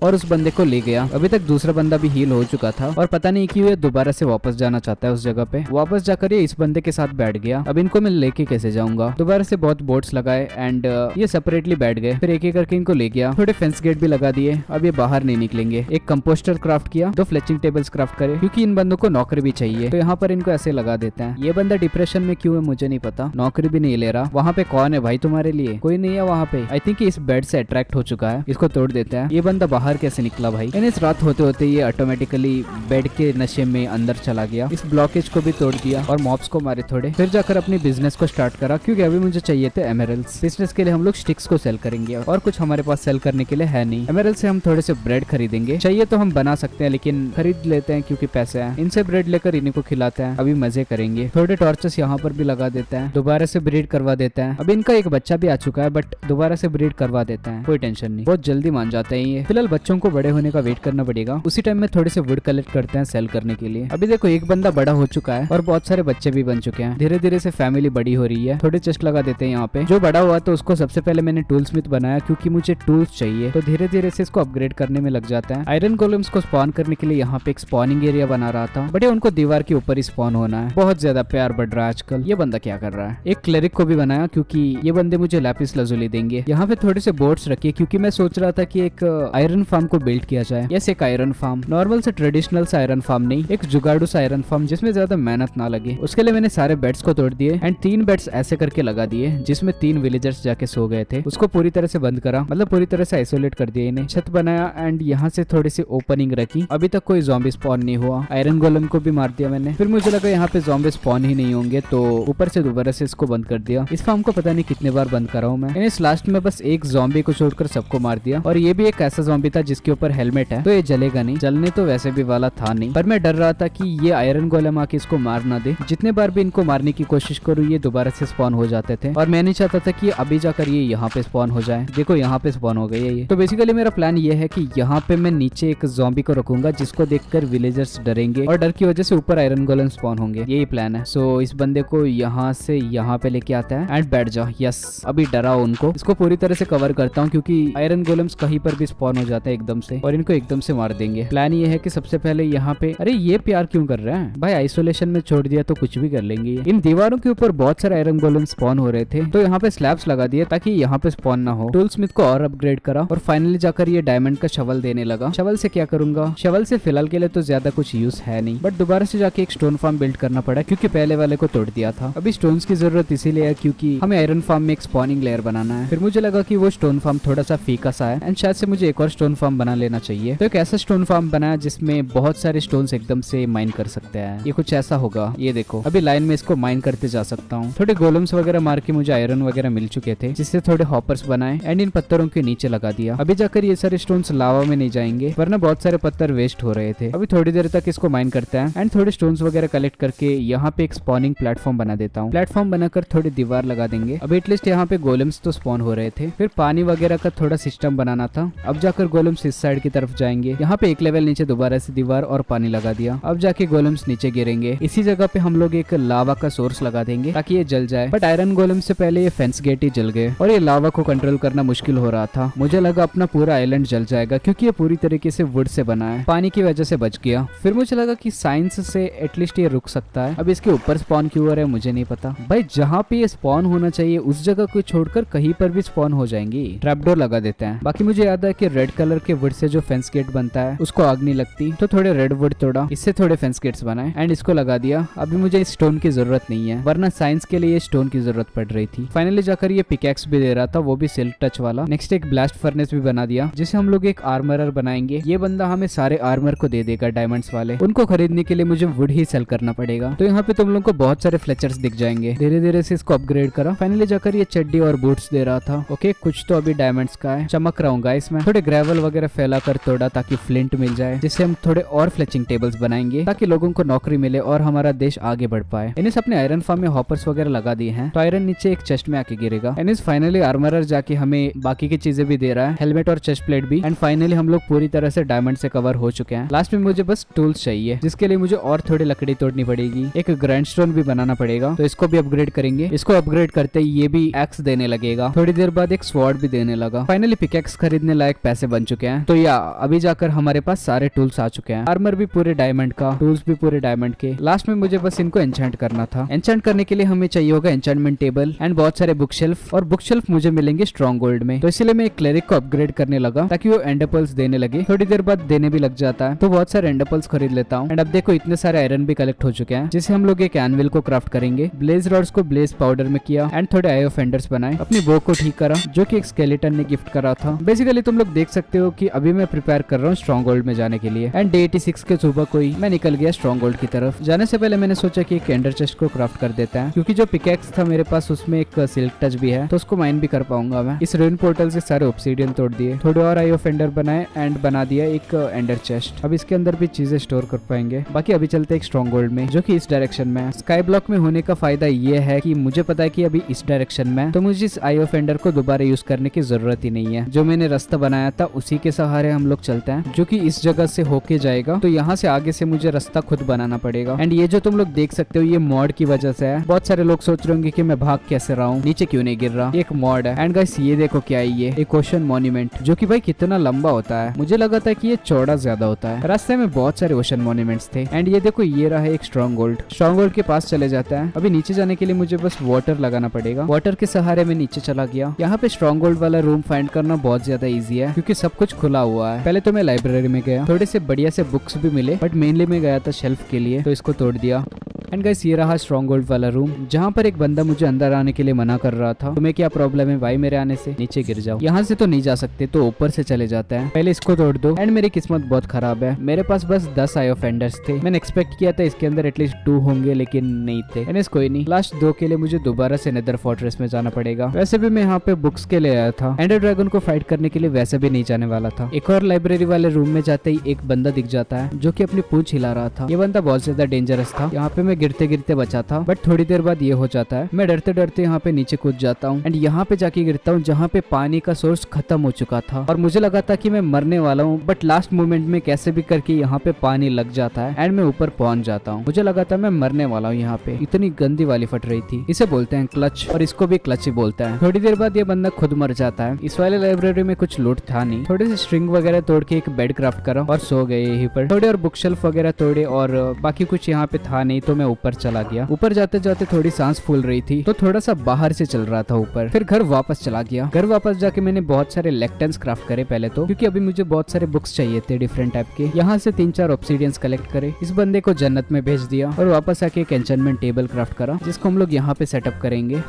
और उस बंदे को ले गया। अभी तक दूसरा बंदा भी हील हो चुका था और पता नहीं क्यों ये दोबारा से वापस जाना चाहता है उस जगह पे। वापस जाकर ये इस बंदे के साथ बैठ गया। अब इनको मैं लेके कैसे जाऊंगा। दोबारा से बहुत बोट्स लगाए एंड ये सेपरेटली बैठ गए। फिर एक एक करके इनको ले गया। थोड़े फेंस गेट भी लगा दिए। अब ये बाहर नहीं निकलेंगे। एक कंपोस्टर क्राफ्ट किया, 2 फ्लेचिंग टेबल्स क्राफ्ट करे क्योंकि इन बंदों को नौकरी भी चाहिए, तो यहाँ पर इनको ऐसे लगा देते हैं। ये बंदा डिप्रेशन में क्यों है मुझे नहीं पता, नौकरी भी नहीं ले रहा। वहाँ पे कौन है भाई तुम्हारे लिए? कोई नहीं है वहाँ पे। आई थिंक इस बेड से अट्रैक्ट हो चुका है, इसको तोड़ देते हैं। ये बंदा बाहर कैसे निकला भाई? इस रात होते होते ये ऑटोमेटिकली बेड के नशे में अंदर चला गया। इस ब्लॉकेज को भी तोड़ दिया और मॉब्स को मारे थोड़े। फिर जाकर अपनी बिजनेस को स्टार्ट करा क्योंकि अभी मुझे चाहिए थे एमरल्ड्स। बिजनेस के लिए हम लोग स्टिक्स को सेल करेंगे और कुछ हमारे पास सेल करने के लिए है नहीं। एमरल्ड से हम थोड़े से ब्रेड खरीदेंगे। चाहिए तो हम बना सकते हैं लेकिन खरीद लेते हैं क्योंकि पैसे हैं। इनसे ब्रेड लेकर इन्हीं को खिलाते हैं। अभी मजे करेंगे। थोड़े टॉर्चेस यहाँ पर भी लगा देते हैं, दोबारा से ब्रीड करवा देते हैं। अभी इनका एक बच्चा भी आ चुका है बट दोबारा से ब्रीड करवा देते हैं, कोई टेंशन नहीं, बहुत जल्दी मान जाते हैं ये। फिलहाल बच्चों को बड़े होने का वेट करना पड़ेगा। उसी टाइम में थोड़े से वुड कलेक्ट करते हैं सेल करने के लिए। अभी देखो एक बंदा बड़ा हो चुका है और बहुत सारे बच्चे भी बन चुके हैं। धीरे धीरे से फैमिली बड़ी हो रही है। थोड़े चेस्ट लगा देते हैं यहाँ पे। जो बड़ा हुआ तो उसको सबसे पहले मैंने टूल स्मिथ बनाया क्योंकि मुझे टूल्स चाहिए, तो धीरे धीरे से इसको अपग्रेड करने में लग जाता है। आयरन गोलेम्स को स्पॉन करने के लिए यहाँ पे एक स्पॉनिंग एरिया बना रहा था बट उनको दीवार के ऊपर ही स्पॉन होना है। बहुत ज्यादा प्यार बढ़ रहा है आजकल। ये बंदा क्या कर रहा है? एक क्लेरिक को भी बनाया क्योंकि ये बंदे मुझे लैपिस लजुली देंगे। यहाँ पे थोड़े से बोट्स रखिए क्योंकि मैं सोच रहा था कि एक आयरन फार्म को बिल्ड किया जाए। यस, एक आयरन फार्म, नॉर्मल से ट्रेडिशनल सा आयरन फार्म नहीं, एक जुगाड़ू सा आयरन फार्म जिसमें ज्यादा मेहनत ना लगे। उसके लिए मैंने सारे बेड्स को तोड़ दिए एंड 3 बेड्स ऐसे करके लगा दिए जिसमें 3 विलेजर्स जाके सो गए थे। उसको पूरी तरह से बंद करा, मतलब पूरी तरह से आइसोलेट कर दिया इन्हें। छत बनाया एंड यहाँ से थोड़ी सी ओपनिंग रखी। अभी तक कोई ज़ॉम्बी स्पॉन नहीं हुआ। आयरन गोलम को भी मार दिया मैंने। फिर मुझे लगा यहाँ पे ज़ॉम्बी स्पॉन ही नहीं होंगे तो ऊपर से दोबारा से इसको बंद कर दिया। इस फार्म को पता नहीं कितने बार बंद करा हूँ मैं। इस लास्ट में बस एक ज़ॉम्बी को छोड़कर सबको मार दिया और ये भी एक ऐसा ज़ॉम्बी था जिसके ऊपर हेलमेट है तो ये जलेगा नहीं। जलने तो वैसे भी वाला था नहीं, पर मैं डर रहा था कि ये आयरन गोलम आके इसको मार ना दे। जितने बार भी इनको मारने की कोशिश करूँ ये दोबारा से स्पॉन हो जाते थे और मैं नहीं चाहता था कि अभी जाकर ये यहाँ पे स्पॉन हो जाए। देखो यहाँ पे स्पॉन हो गई है ये। तो बेसिकली मेरा प्लान ये है कि यहाँ पे मैं नीचे एक ज़ॉम्बी को रखूंगा जिसको देखकर विलेजर्स डरेंगे और डर की वजह से ऊपर आयरन गोलम स्पॉन होंगे। यही प्लान है। सो इस बंदे को यहाँ से यहाँ पे लेके आता है एंड बैठ जाओ। यस, अभी डराओ उनको। इसको पूरी तरह से कवर करता हूँ क्योंकि आयरन गोलम्स कहीं पर भी स्पॉन हो जाते जाते हैं एकदम से और इनको एकदम से मार देंगे। प्लान ये है कि सबसे पहले यहाँ पे, अरे ये प्यार क्यों कर रहे हैं भाई, आइसोलेशन में छोड़ दिया तो कुछ भी कर लेंगे। इन दीवारों के ऊपर बहुत सारे आयरन गोलेम स्पॉन हो रहे थे, तो यहाँ पे स्लैब्स लगा दिए ताकि यहाँ पे स्पॉन ना हो। टूल स्मिथ को और अपग्रेड करा और फाइनली जाकर ये डायमंड का शवल देने लगा। शवल से क्या करूंगा, शवल से फिलहाल के लिए तो ज्यादा कुछ यूज है नहीं, बट दोबारा से जाके एक स्टोन फार्म बिल्ड करना पड़ा क्योंकि पहले वाले को तोड़ दिया था। अभी स्टोन्स की जरूरत इसीलिए है क्योंकि हमें आयरन फार्म में एक स्पॉनिंग लेयर बनाना है। फिर मुझे लगा कि वो स्टोन फार्म थोड़ा सा फीका सा है एंड शायद से मुझे एक और स्टोन फार्म बना लेना चाहिए। तो एक ऐसा स्टोन फार्म बनाया जिसमें बहुत सारे स्टोन्स एकदम से माइन कर सकते हैं। ये कुछ ऐसा होगा, ये देखो अभी लाइन में इसको माइन करते जा सकता हूँ। थोड़े गोलम्स वगैरह मार के मुझे आयरन वगैरह मिल चुके थे, जिससे थोड़े हॉपर्स बनाए एंड इन पत्थरों के नीचे लगा दिया। अभी जाकर ये सारे स्टोन्स लावा में नहीं जाएंगे वरना बहुत सारे पत्थर वेस्ट हो रहे थे। अभी थोड़ी देर तक इसको माइन करते हैं एंड थोड़े स्टोन्स वगैरह कलेक्ट करके यहाँ पे एक स्पॉनिंग प्लेटफॉर्म बना देता हूँ। प्लेटफॉर्म बनाकर थोड़ी दीवार लगा देंगे। अब एटलीस्ट यहाँ पे गोलम्स तो स्पॉन हो रहे थे। फिर पानी वगैरह का थोड़ा सिस्टम बनाना था। अब जाकर गोलम्स इस साइड की तरफ जाएंगे। यहाँ पे एक लेवल नीचे दोबारा से दीवार और पानी लगा दिया। अब जाके गोलम्स नीचे गिरेंगे। इसी जगह पे हम लोग एक लावा का सोर्स लगा देंगे ताकि ये जल जाए, बट आयरन गोलम से पहले ये फेंस गेट ही जल गए और ये लावा को कंट्रोल करना मुश्किल हो रहा था। मुझे लगा अपना पूरा आइलैंड जल जाएगा क्योंकि ये पूरी तरीके से वुड से बना है। पानी की वजह से बच गया। फिर मुझे लगा कि साइंस से एटलीस्ट ये रुक सकता है। अब इसके ऊपर स्पॉन क्यों हो रहा है मुझे नहीं पता भाई। जहाँ पे ये स्पॉन होना चाहिए उस जगह को छोड़कर कहीं पर भी स्पॉन हो जाएंगी। ट्रैपडोर लगा देते हैं। बाकी मुझे याद है कि रेड कलर के वुड से जो फेंस गेट बनता है उसको आग नहीं लगती, तो थोड़े रेड वुड तोड़ा, इससे थोड़े फेंस गेट्स बनाए एंड इसको लगा दिया। अभी मुझे इस स्टोन की जरूरत नहीं है वरना साइंस के लिए स्टोन की जरूरत पड़ रही थी। फाइनली जाकर ये पिकैक्स भी दे रहा था, वो भी सिल्क टच वाला। नेक्स्ट एक ब्लास्ट फर्नेस भी बना दिया जिसे हम लोग एक आर्मरर बनाएंगे। ये बंदा हमें सारे आर्मर को दे देगा डायमंड्स वाले। उनको खरीदने के लिए मुझे वुड ही सेल करना पड़ेगा। तो यहाँ पे तुम लोग को बहुत सारे फ्लेचर्स दिख जाएंगे। धीरे धीरे से इसको अपग्रेड करा। फाइनली जाकर ये चड्डी और बूट्स दे रहा था। ओके कुछ तो अभी डायमंड्स का है। चमक रहा हूँ गाइस मैं। थोड़े ग्रेवल वगैरह फैला कर तोड़ा ताकि फ्लिंट मिल जाए, जिससे हम थोड़े और फ्लेचिंग टेबल्स बनाएंगे ताकि लोगों को नौकरी मिले और हमारा देश आगे बढ़ पाए। इनिस अपने आयरन फार्म में हॉपर्स वगैरह लगा दिए हैं, तो आयरन नीचे एक चेस्ट में आके गिरेगा। इनिस फाइनली आर्मरर जाके हमें बाकी की चीजें भी दे रहा है, हेलमेट और चेस्ट प्लेट भी। एंड फाइनली हम लोग पूरी तरह से डायमंड से कवर हो चुके हैं। लास्ट में मुझे बस टूल्स चाहिए, जिसके लिए मुझे और थोड़ी लकड़ी तोड़नी पड़ेगी। एक ग्रैंड स्टोन भी बनाना पड़ेगा, तो इसको भी अपग्रेड करेंगे। इसको अपग्रेड करते ही ये भी एक्स देने लगेगा। थोड़ी देर बाद एक स्वॉर्ड भी देने लगा। फाइनली पिकैक्स खरीदने लायक पैसे बन चुके हैं। तो या अभी जाकर हमारे पास सारे टूल्स आ चुके हैं। आर्मर भी पूरे डायमंड का, टूल्स भी पूरे डायमंड के। लास्ट में मुझे बस इनको एन्चेंट करना था। एन्चेंट करने के लिए हमें चाहिए होगा एन्चेंटमेंट टेबल एंड बहुत सारे बुक शेल्फ, और बुक शेल्फ मुझे मिलेंगे स्ट्रॉन्ग गोल्ड में। तो इसलिए मैं एक क्लेरिक को अपग्रेड करने लगा ताकि वो एंडरपल्स देने लगे। थोड़ी देर बाद देने भी लग जाता है, तो बहुत सारे एंडरपल्स खरीद लेता हूँ। एंड अब देखो इतने सारे आयरन भी कलेक्ट हो चुके हैं, जिसे हम लोग एक एनविल को क्राफ्ट करेंगे। ब्लेज रॉड्स को ब्लेज पाउडर में किया एंड थोड़े आयो फेंडर्स बनाए। अपनी बो को ठीक करा जो कि एक स्केलेटन ने गिफ्ट करा था। बेसिकली तुम लोग देख सकते हो कि अभी मैं प्रिपेयर कर रहा हूँ स्ट्रॉन्ग गोल्ड में जाने के लिए। एंड डे 86 के सुबह को ही मैं निकल गया स्ट्रॉन्ग गोल्ड की तरफ। जाने से पहले मैंने सोचा कि एक एंडर चेस्ट को क्राफ्ट कर देता है, क्योंकि जो पिकैक्स था मेरे पास उसमें एक सिल्क टच भी है, तो उसको माइन भी कर पाऊंगा मैं। इस रेन पोर्टल से सारे ऑब्सीडियन तोड़ दिए, थोड़े और आयो फेंडर बनाए एंड बना दिया एक एंडर चेस्ट। अब इसके अंदर भी चीजें स्टोर कर पाएंगे। बाकी अभी चलते एक स्ट्रॉन्ग गोल्ड में, जो कि इस डायरेक्शन में है। स्काई ब्लॉक में होने का फायदा ये है कि मुझे पता है कि अभी इस डायरेक्शन में, तो मुझे इस आयो फेंडर को दोबारा यूज करने की जरूरत ही नहीं है। जो मैंने रास्ता बनाया था उसी के सहारे हम लोग चलते हैं, जो कि इस जगह से होके जाएगा। तो यहाँ से आगे से मुझे रास्ता खुद बनाना पड़ेगा। एंड ये जो तुम लोग देख सकते हो ये मॉड की वजह से है। बहुत सारे लोग सोच रहे होंगे कि मैं भाग कैसे रहा हूँ, नीचे क्यों नहीं गिर रहा। एक मॉड है। एंड गाइस ये देखो क्या है, ये एक ओशन मॉन्यूमेंट, जो कि भाई कितना लंबा होता है। मुझे लगा था कि ये चौड़ा ज्यादा होता है। रास्ते में बहुत सारे ओशन मॉन्यूमेंट्स थे। एंड ये देखो ये रहा एक स्ट्रॉन्ग गोल्ड। स्ट्रॉन्ग गोल्ड के पास चले जाता है। अभी नीचे जाने के लिए मुझे बस वाटर लगाना पड़ेगा। वाटर के सहारे में नीचे चला गया। यहाँ पे स्ट्रॉन्ग गोल्ड वाला रूम फाइंड करना बहुत ज्यादा इजी है, क्योंकि सब कुछ खुला हुआ है। पहले तो मैं लाइब्रेरी में गया, थोड़े से बढ़िया से बुक्स भी मिले, बट मेनली मैं गया था शेल्फ के लिए, तो इसको तोड़ दिया। एंड गाइस ये रहा स्ट्रॉन्ग गोल्ड वाला रूम, जहाँ पर एक बंदा मुझे अंदर आने के लिए मना कर रहा था। तुम्हें क्या प्रॉब्लम है भाई मेरे आने से? नीचे गिर जाओ। यहाँ से तो नहीं जा सकते, तो ऊपर से चले जाता है। पहले इसको तोड़ दो। एंड मेरी किस्मत बहुत खराब है, मेरे पास बस 10 आयो फेंडर्स थे। मैंने एक्सपेक्ट किया था इसके अंदर एटलीस्ट 2 होंगे, लेकिन नहीं थे। एनीवेज कोई नहीं, लास्ट 2 के लिए मुझे दोबारा से नेदर फोर्ट्रेस में जाना पड़ेगा। वैसे भी मैं यहाँ पे बुक्स के लिए आया था, एंडर ड्रैगन को फाइट करने के लिए वैसे भी नहीं जाने वाला था। एक और लाइब्रेरी वाले रूम में जाते ही एक बंदा दिख जाता है, जो कि अपनी पूंछ हिला रहा था। ये बंदा बहुत ज्यादा डेंजरस था। यहाँ पे मैं मैं गिरते गिरते बचा था, बट थोड़ी देर बाद ये हो जाता है। मैं डरते डरते यहाँ पे नीचे कूद जाता हूँ एंड यहाँ पे जाके गिरता हूँ जहाँ पे पानी का सोर्स खत्म हो चुका था और मुझे लगा था कि मैं मरने वाला हूँ, बट लास्ट मोमेंट में कैसे भी करके यहाँ पे पानी लग जाता है एंड मैं ऊपर पहुंच जाता हूँ। मुझे लगा था मैं मरने वाला हूँ, यहाँ पे इतनी गंदी वाली फट रही थी। इसे बोलते हैं क्लच और इसको भी क्लच ही बोलता है। थोड़ी देर बाद ये बंदा खुद मर जाता है। इस वाले लाइब्रेरी में कुछ लूट था नहीं, थोड़े से स्ट्रिंग वगैरह तोड़ के एक बेड क्राफ्ट करा और सो गए यहीं पर। थोड़े और बुक शेल्फ वगैरह तोड़े और बाकी कुछ यहाँ पे था नहीं, तो मैं ऊपर चला गया। ऊपर जाते जाते थोड़ी सांस फूल रही थी तो थोड़ा सा बाहर से चल रहा था ऊपर। फिर घर वापस चला गया। घर वापस जाके मैंने बहुत सारे लेक्टन्स क्राफ्ट करे पहले तो, क्योंकि अभी मुझे बहुत सारे बुक्स चाहिए थे डिफरेंट टाइप के। यहाँ से 3-4 ऑब्सीडियंस कलेक्ट करे। इस बंदे को जन्नत में भेज दिया और वापस आके एक एन्चेंटमेंट टेबल क्राफ्ट करा जिसको हम लोग यहाँ पे सेटअप करेंगे।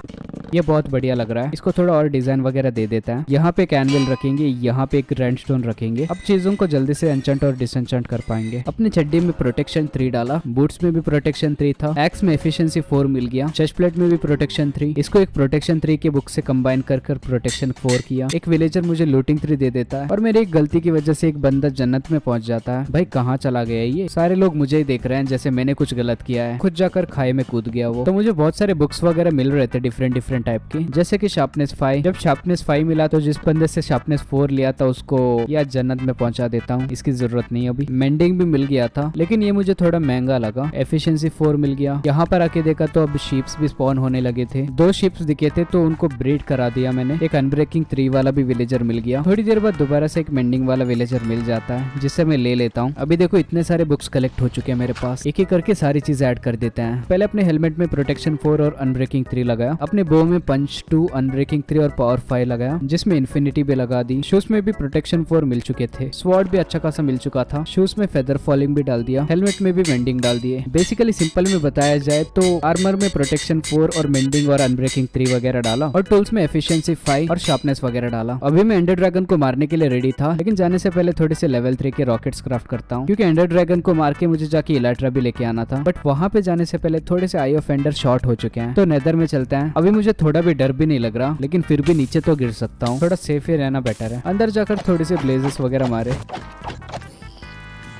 ये बहुत बढ़िया लग रहा है। इसको थोड़ा और डिजाइन वगैरह दे देता है। यहाँ पे एक एनविल रखेंगे, यहाँ पे एक रेडस्टोन रखेंगे। अब चीजों को जल्दी से एन्चेंट और डिसएन्चेंट कर पाएंगे। अपनी चड्डी में प्रोटेक्शन 3 डाला, बूट्स में भी प्रोटेक्शन 3 था, एक्स में एफिशिएंसी 4 मिल गया, चेस्ट प्लेट में भी प्रोटेक्शन 3। इसको एक प्रोटेक्शन 3 के बुक से कंबाइन कर प्रोटेक्शन 4 किया। एक विलेजर मुझे लूटिंग 3 दे देता है और मेरी एक गलती की वजह से एक बंदा जन्नत में पहुंच जाता है। भाई कहाँ चला गया ये? सारे लोग मुझे ही देख रहे हैं जैसे मैंने कुछ गलत किया है। खुद जाकर खाई में कूद गया वो। तो मुझे बहुत सारे बुक्स वगैरह मिल रहे थे डिफरेंट टाइप के, जैसे कि शार्पनेस 5। जब शार्पनेस 5 मिला तो जिस बंदे से शार्पनेस 4 लिया था उसको या जन्नत में पहुंचा देता हूँ, इसकी जरूरत नहीं अभी। मेंडिंग भी मिल गया था लेकिन ये मुझे थोड़ा महंगा लगा। एफिशिएंसी 4 मिल गया। यहाँ पर आके देखा तो अब शीप्स भी स्पॉन होने लगे थे। 2 शीप्स दिखे थे तो उनको ब्रीड करा दिया मैंने। एक अनब्रेकिंग 3 वाला भी विलेजर मिल गया। थोड़ी देर बाद दोबारा से एक मेंडिंग वाला विलेजर मिल जाता है जिससे मैं ले लेता हूँ। अभी देखो इतने सारे बुक्स कलेक्ट हो चुके हैं मेरे पास। एक एक करके सारी चीजें ऐड कर देते हैं। पहले अपने हेलमेट में प्रोटेक्शन 4 और अनब्रेकिंग 3 लगाया। अपने बो में पंच 2, अनब्रेकिंग 3 और पावर 5 लगाया जिसमें इन्फिनिटी भी लगा दी। शूज में भी प्रोटेक्शन 4 मिल चुके थे। स्वॉर्ड भी अच्छा खासा मिल चुका था। शूज में फेदर फॉलिंग भी डाल दिया। हेलमेट में भी मेंडिंग डाल दिए। बेसिकली सिंपल में बताया जाए तो आर्मर में प्रोटेक्शन 4 और मेंडिंग और अनब्रेकिंग 3 वगैरह डाला और टूल्स में एफिशिएंसी 5 और शार्पनेस वगैरह डाला। अभी मैं एंडर ड्रैगन को मारने के लिए रेडी था, लेकिन जाने से पहले थोड़े से लेवल 3 के रॉकेट्स क्राफ्ट करता हूँ क्योंकि एंडर ड्रैगन को मार के मुझे जाके इलाट्रा भी लेके आना था। बट वहां पे जाने से पहले थोड़े से आई ऑफ एंडर शॉर्ट हो चुके हैं तो नेदर में चलते हैं। अभी मुझे थोड़ा भी डर भी नहीं लग रहा, लेकिन फिर भी नीचे तो गिर सकता हूँ। थोड़ा सेफ ही रहना बेटर है। अंदर जाकर थोड़ी सी ब्लेजेस वगैरह मारे।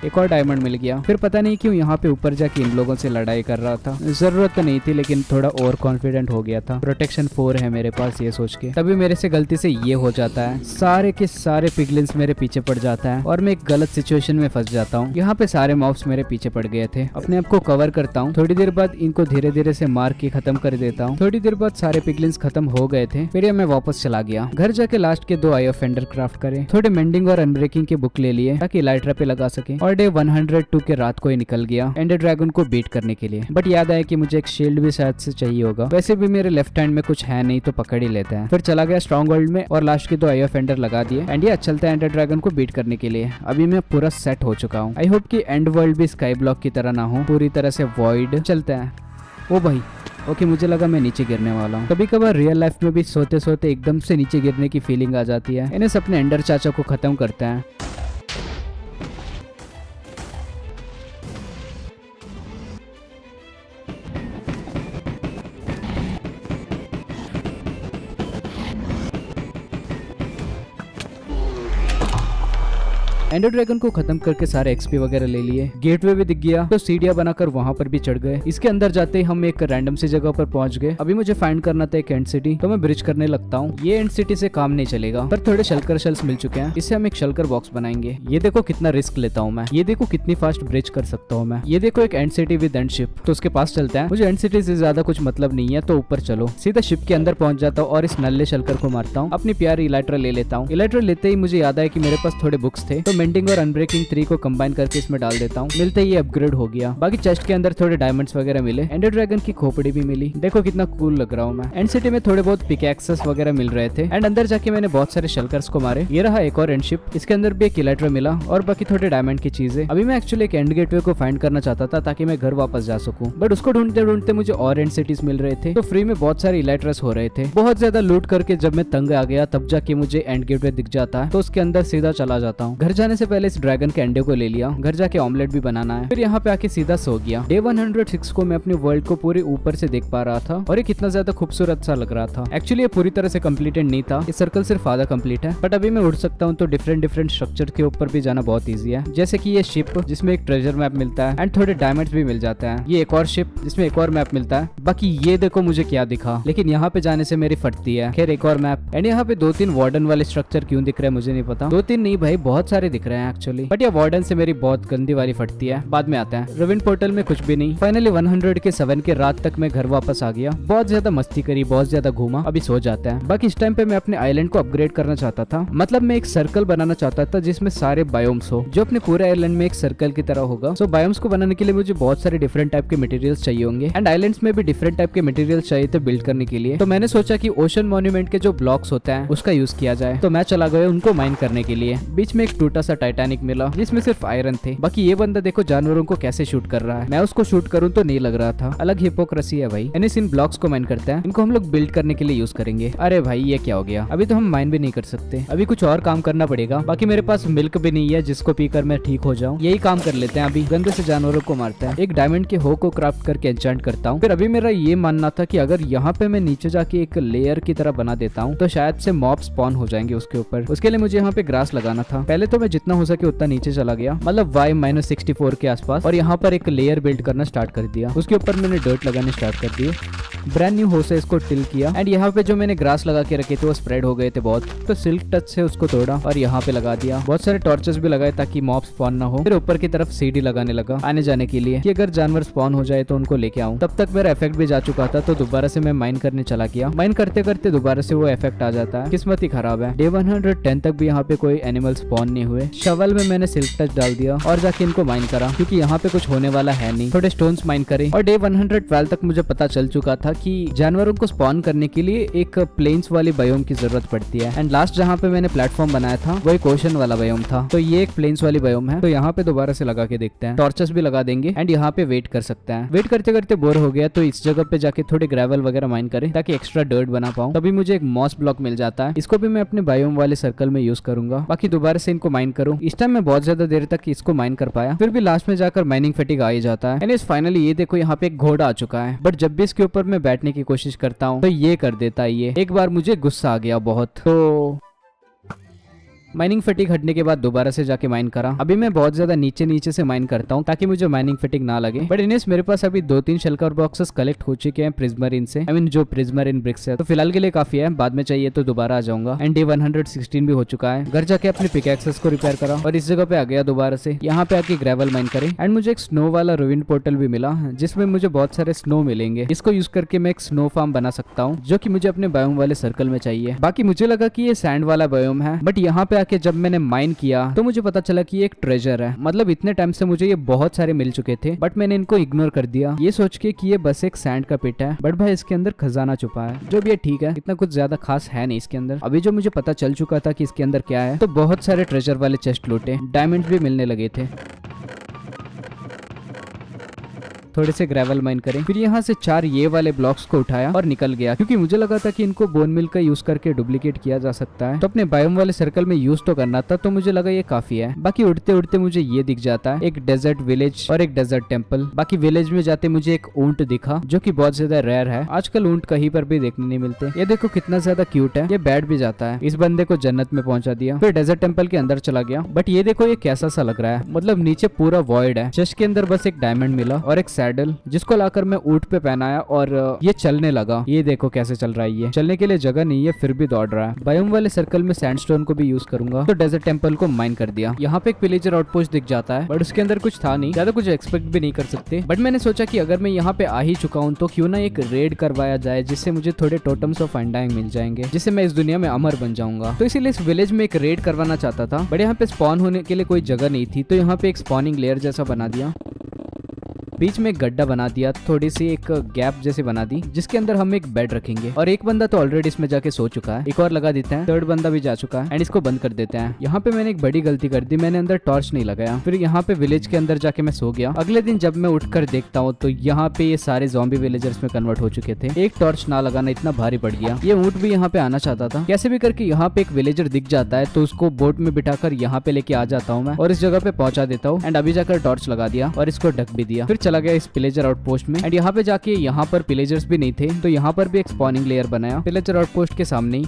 एक और डायमंड मिल गया। फिर पता नहीं क्यों यहाँ पे ऊपर जाके इन लोगों से लड़ाई कर रहा था। जरूरत तो नहीं थी लेकिन थोड़ा ओवर कॉन्फिडेंट हो गया था। प्रोटेक्शन 4 है मेरे पास ये सोच के। तभी मेरे से गलती से ये हो जाता है। सारे के सारे पिगलिन्स मेरे पीछे पड़ जाता है और मैं एक गलत सिचुएशन में फंस जाता हूँ। यहाँ पे सारे मॉब्स मेरे पीछे पड़ गए थे। अपने आप को कवर करता हूँ। थोड़ी देर बाद इनको धीरे धीरे से मार के खत्म कर देता हूँ। थोड़ी देर बाद सारे पिगलिन्स खत्म हो गए थे। फिर मैं वापस चला गया। घर जाके लास्ट के 2 आई ऑफ एंडर क्राफ्ट करे। थोड़े मेंडिंग और अनब्रेकिंग के बुक ले लिए ताकि लाइट्रा पे लगा सके। और डे 102 के रात को ही निकल गया एंडर ड्रैगन को बीट करने के लिए। बट याद आया कि मुझे एक शील्ड भी शायद से चाहिए होगा। वैसे भी मेरे लेफ्ट हैंड में कुछ है नहीं तो पकड़ ही लेते हैं। फिर चला गया स्ट्रॉन्ग वर्ल्ड में और लास्ट के 2 आई ऑफ एंडर लगा दिए एंड ये चलता है एंडर ड्रैगन को बीट करने के लिए। अभी मैं पूरा सेट हो चुका हूँ। आई होप कि एंड वर्ल्ड भी स्काई ब्लॉक की तरह ना हो, पूरी तरह से वॉइड चलता है। ओ भाई ओके, मुझे लगा मैं नीचे गिरने वाला हूँ। कभी कभार रियल लाइफ में भी सोते सोते एकदम से नीचे गिरने की फीलिंग आ जाती है। इन्हें अपने एंडर चाचा को खत्म करते हैं। एंडर ड्रैगन को खत्म करके सारे एक्सपी वगैरह ले लिए। गेटवे भी दिख गया तो सीढ़ियां बनाकर वहां पर भी चढ़ गए। इसके अंदर जाते ही हम एक रैंडम सी जगह पर पहुंच गए। अभी मुझे फाइंड करना था एक एंड सिटी, तो मैं ब्रिज करने लगता हूँ। ये एंड सिटी से काम नहीं चलेगा, पर थोड़े शल्कर शेल्स मिल चुके हैं। इससे हम एक शल्कर बॉक्स बनाएंगे। ये देखो कितना रिस्क लेता हूँ मैं। ये देखो कितनी फास्ट ब्रिज कर सकता हूँ मैं। ये देखो एक and city with and ship, तो उसके पास चलते हैं। मुझे एंड सिटी से ज्यादा कुछ मतलब नहीं है तो ऊपर चलो। सीधा शिप के अंदर पहुंच जाता हूँ और इस नल्ले शल्कर को मारता हूँ। अपनी प्यारी इलाट्रा ले लेता हूँ। इलाट्रा लेते ही मुझे याद आया कि मेरे पास थोड़े बुक्स थे, तो मेंडिंग और अनब्रेकिंग 3 को कंबाइन करके इसमें डाल देता हूँ। मिलते ही ये अपग्रेड हो गया। बाकी चेस्ट के अंदर थोड़े डायमंड्स वगैरह मिले। एंडर ड्रैगन की खोपड़ी भी मिली। देखो कितना कूल लग रहा हूँ मैं। एंड सिटी में थोड़े बहुत पिकैक्सेस वगैरह मिल रहे थे एंड अंदर जाके मैंने बहुत सारे शल्कर्स को मारे। ये रहा एक और एंड शिप। इसके अंदर भी एक इलाट्रा मिला और बाकी थोड़े डायमंड की चीजें। अभी मैं एक्चुअली एक एंड गेटवे को फाइंड करना चाहता था ताकि मैं घर वापस जा सकूं, बट उसको ढूंढते ढूंढते मुझे और एंड सिटीज मिल रहे थे, तो फ्री में बहुत सारे इलाट्रास हो रहे थे। बहुत ज्यादा लूट करके जब मैं तंग आ गया तब जाके मुझे एंड गेटवे दिख जाता है, तो उसके अंदर सीधा चला जाता हूँ। घर जाने जाने से पहले इस ड्रैगन के अंडे को ले लिया, घर जाके ऑमलेट भी बनाना है, फिर यहाँ पे आके सीधा सो गया। डे 106 को मैं अपने वर्ल्ड को पूरे ऊपर से देख पा रहा था और ये कितना ज्यादा खूबसूरत सा लग रहा था। एक्चुअली ये पूरी तरह से कंप्लीटेड नहीं था, ये सर्कल सिर्फ आधा कंप्लीट है, बट अभी मैं उड़ सकता हूँ तो डिफरेंट स्ट्रक्चर के ऊपर भी जाना बहुत ईजी है। जैसे कि ये शिप जिसमें एक ट्रेजर मैप मिलता है एंड थोड़े डायमंड्स भी मिल जाते हैं, ये एक और शिप जिसमें एक और मैप मिलता है। बाकी ये देखो मुझे क्या दिखा, लेकिन यहाँ पे जाने से मेरी फटती है। खैर एक और मैप एंड यहाँ पे 2-3 वार्डन वाले स्ट्रक्चर क्यों दिख रहे हैं मुझे नहीं पता, 2-3 नहीं भाई बहुत सारे दिख रहे हैं एक्चुअली, बट ये वार्डन से मेरी बहुत गंदी वाली फटती है। बाद में आता है रविन पोर्टल में कुछ भी नहीं। फाइनली 107 के रात तक मैं घर वापस आ गया, बहुत ज्यादा मस्ती करी, बहुत ज्यादा घूमा, अभी सो जाता है। बाकी इस टाइम पे मैं अपने आइलैंड को अपग्रेड करना चाहता था, मतलब मैं एक सर्कल बनाना चाहता था जिसमें सारे बायोम्स हो, जो अपने पूरे आइलैंड में एक सर्कल की तरह होगा। सो बायोम्स को बनाने के लिए मुझे बहुत सारे डिफरेंट टाइप के मटेरियल्स चाहिए होंगे एंड आइलैंड्स में भी डिफरेंट टाइप के मटेरियल्स चाहिए थे बिल्ड करने के लिए। तो मैंने सोचा कि ओशन मॉन्यूमेंट के जो ब्लॉक्स होते हैं उसका यूज किया जाए, तो मैं चला गया उनको माइन करने के लिए। बीच में एक टूटा सा टाइटैनिक मिला जिसमें सिर्फ आयरन थे। बाकी ये बंदा देखो जानवरों को कैसे शूट कर रहा है, मैं उसको शूट करूं तो नहीं लग रहा था, अलग हिपोक्रेसी है भाई। एनिस इन ब्लॉक्स को माइन करता है, इनको हम लोग बिल्ड करने के लिए यूज करेंगे। अरे भाई ये क्या हो गया, अभी तो हम माइन भी नहीं कर सकते, अभी कुछ और काम करना पड़ेगा। बाकी मेरे पास मिल्क भी नहीं है जिसको पीकर मैं ठीक हो जाऊं, यही काम कर लेते हैं। अभी गंदे से जानवरों को मारता है, एक डायमंड के हो को क्राफ्ट करके एन्चेंट करता हूँ। फिर अभी मेरा ये मानना था कि अगर यहाँ पे मैं नीचे जाके एक लेयर की तरह बना देता हूँ तो शायद से मॉब स्पॉन हो जाएंगे उसके ऊपर। उसके लिए मुझे यहाँ पे ग्रास लगाना था। पहले तो मैं जितना हो सके उतना नीचे चला गया, मतलब y-64 के आसपास, और यहाँ पर एक लेयर बिल्ड करना स्टार्ट कर दिया। उसके ऊपर मैंने डर्ट लगाने स्टार्ट कर दिए, ब्रांड न्यू हो से इसको टिल किया एंड यहाँ पे जो मैंने ग्रास लगा के रखे थे वो स्प्रेड हो गए थे बहुत, तो सिल्क टच से उसको तोड़ा और यहाँ पे लगा दिया। बहुत सारे टॉर्चेस भी लगाए ताकि मॉब स्पॉन ना हो। फिर ऊपर की तरफ सीढ़ी लगाने लगा आने जाने के लिए कि अगर जानवर स्पॉन हो जाए तो उनको लेके आऊं। तब तक मेरा इफेक्ट भी जा चुका था, तो दोबारा से मैं माइन करने चला गया। माइन करते करते दोबारा से वो इफेक्ट आ जाता है, किस्मत ही खराब है। डे 110 तक भी यहाँ पे कोई एनिमल स्पॉन नहीं हुए। शवल में मैंने सिल्क टच डाल दिया और जाके इनको माइन करा, क्योंकि यहाँ पे कुछ होने वाला है नहीं। थोड़े स्टोन्स माइन करे और डे 112 तक मुझे पता चल चुका था कि जानवरों को स्पॉन करने के लिए एक प्लेन्स वाली बायोम की जरूरत पड़ती है। एंड लास्ट जहाँ पे मैंने प्लेटफॉर्म बनाया था वो एक ओशन वाला बायोम था, तो ये एक प्लेन्स वाली बायोम है। तो यहाँ पे दोबारा से लगा के देखते हैं, टॉर्चेस भी लगा देंगे एंड यहाँ पे वेट कर सकते हैं। वेट करते करते बोर हो गया तो इस जगह पे जाके थोड़े ग्रेवल वगैरह माइन करें ताकि एक्स्ट्रा डर्ट बना पाऊं। तभी मुझे एक मॉस ब्लॉक मिल जाता है, इसको भी मैं अपने बायोम वाले सर्कल में यूज करूंगा। बाकी दोबारा से इनको माइन करूं। इस टाइम मैं बहुत ज्यादा देर तक इसको माइन कर पाया, फिर भी लास्ट में जाकर माइनिंग फटीग आ ही जाता है। एंड फाइनली ये देखो यहाँ पे एक घोड़ा आ चुका है, बट जब भी इसके ऊपर मैं बैठने की कोशिश करता हूँ तो ये कर देता है। ये एक बार मुझे गुस्सा आ गया बहुत, तो माइनिंग फटीग हटने के बाद दोबारा से जाके माइन करा। अभी मैं बहुत ज्यादा नीचे से माइन करता हूँ ताकि मुझे माइनिंग फटीग ना लगे। बट इन्हें मेरे पास अभी 2-3 शेल्कर बॉक्सेस कलेक्ट हो चुके हैं प्रिज्मरिन से, आई मीन जो प्रिज्मरिन ब्रिक्स है। तो फिलहाल के लिए काफी है, बाद में चाहिए तो दोबारा आ जाऊंगा। एंड डे 116 भी हो चुका है। घर जाके अपने पिकैक्सेस को रिपेयर करा और इस जगह पे आ गया दोबारा से। यहाँ पे आके ग्रेवल माइन करे एंड मुझे एक स्नो वाला रुइन पोर्टल भी मिला जिसमें मुझे बहुत सारे स्नो मिलेंगे। इसको यूज करके मैं एक स्नो फार्म बना सकता हूँ जो कि मुझे अपने बायोम वाले सर्कल में चाहिए। बाकी मुझे लगा कि ये सैंड वाला बायोम है, बट यहाँ पे आके जब मैंने माइन किया तो मुझे पता चला कि ये एक ट्रेजर है। मतलब इतने टाइम से मुझे ये बहुत सारे मिल चुके थे, बट मैंने इनको इग्नोर कर दिया ये सोच के कि ये बस एक सैंड का पिट है। बट भाई इसके अंदर खजाना छुपा है, जो भी है ठीक है, इतना कुछ ज्यादा खास है नहीं इसके अंदर। अभी जो मुझे पता चल चुका था कि इसके अंदर क्या है, तो बहुत सारे ट्रेजर वाले चेस्ट लूटे, डायमंड भी मिलने लगे थे। थोड़े से ग्रेवल माइन करें, फिर यहाँ से 4 ये वाले ब्लॉक्स को उठाया और निकल गया, क्योंकि मुझे लगा था कि इनको बोन मिल का यूज करके डुप्लीकेट किया जा सकता है। तो अपने बायोम वाले सर्कल में यूज तो करना था, तो मुझे लगा ये काफी है। बाकी उड़ते उड़ते मुझे ये दिख जाता है, एक डेजर्ट विलेज और एक डेजर्ट टेम्पल। बाकी विलेज में जाते मुझे एक ऊंट दिखा जो कि बहुत ज्यादा रेयर है, आजकल ऊंट कहीं पर भी देखने नहीं मिलते। ये देखो कितना ज्यादा क्यूट है, ये बैठ भी जाता है। इस बंदे को जन्नत में पहुंचा दिया। फिर डेजर्ट टेम्पल के अंदर चला गया, बट ये देखो ये कैसा सा लग रहा है, मतलब नीचे पूरा वॉइड है। चेस्ट के अंदर बस एक डायमंड मिला और एक सैडल जिसको लाकर मैं ऊंट पे पहनाया और ये चलने लगा। ये देखो कैसे चल रहा है, ये चलने के लिए जगह नहीं है फिर भी दौड़ रहा है। बायोम वाले सर्कल में सैंडस्टोन को भी यूज करूंगा, तो डेजर्ट टेम्पल को माइन कर दिया। यहाँ पे एक विलेजर आउटपोस्ट दिख जाता है, बट उसके अंदर कुछ था नहीं, ज्यादा कुछ एक्सपेक्ट भी नहीं कर सकते। बट मैंने सोचा कि अगर मैं यहाँ पे आ ही चुका हूँ तो क्यों ना एक रेड करवाया जाए, जिससे मुझे थोड़े टोटम्स ऑफ अंडाइंग मिल जाएंगे, जिससे मैं इस दुनिया में अमर बन जाऊंगा। तो इसीलिए इस विलेज में एक रेड करवाना चाहता था, बट यहाँ पे स्पॉन होने के लिए कोई जगह नहीं थी, तो यहाँ पे एक स्पॉनिंग लेयर जैसा बना दिया। बीच में एक गड्ढा बना दिया, थोड़ी सी एक गैप जैसे बना दी जिसके अंदर हम एक बेड रखेंगे। और एक बंदा तो ऑलरेडी इसमें जाके सो चुका है, एक और लगा देते हैं, थर्ड बंदा भी जा चुका है एंड इसको बंद कर देते हैं। यहाँ पे मैंने एक बड़ी गलती कर दी, मैंने अंदर टॉर्च नहीं लगाया। फिर यहाँ पे विलेज के अंदर जाके मैं सो गया। अगले दिन जब मैं उठकर देखता हूँ तो यहाँ पे ये सारे ज़ॉम्बी विलेजर्स में कन्वर्ट हो चुके थे। एक टॉर्च ना लगाना इतना भारी पड़ गया। ये ऊंट भी यहाँ पे आना चाहता था, कैसे भी करके यहाँ पे एक विलेजर दिख जाता है तो उसको बोट में बिठाकर यहाँ पे लेके आ जाता हूँ मैं और इस जगह पे पहुंचा देता हूँ। एंड अभी जाकर टॉर्च लगा दिया और इसको ढक भी दिया। फिर चला गया इस पिलेजर आउटपोस्ट में एंड यहाँ पे जाके यहाँ पर पिलेजर्स भी नहीं थे तो यहाँ पर भी एक स्पॉनिंग लेयर बनाया पिलेजर आउटपोस्ट के सामने ही।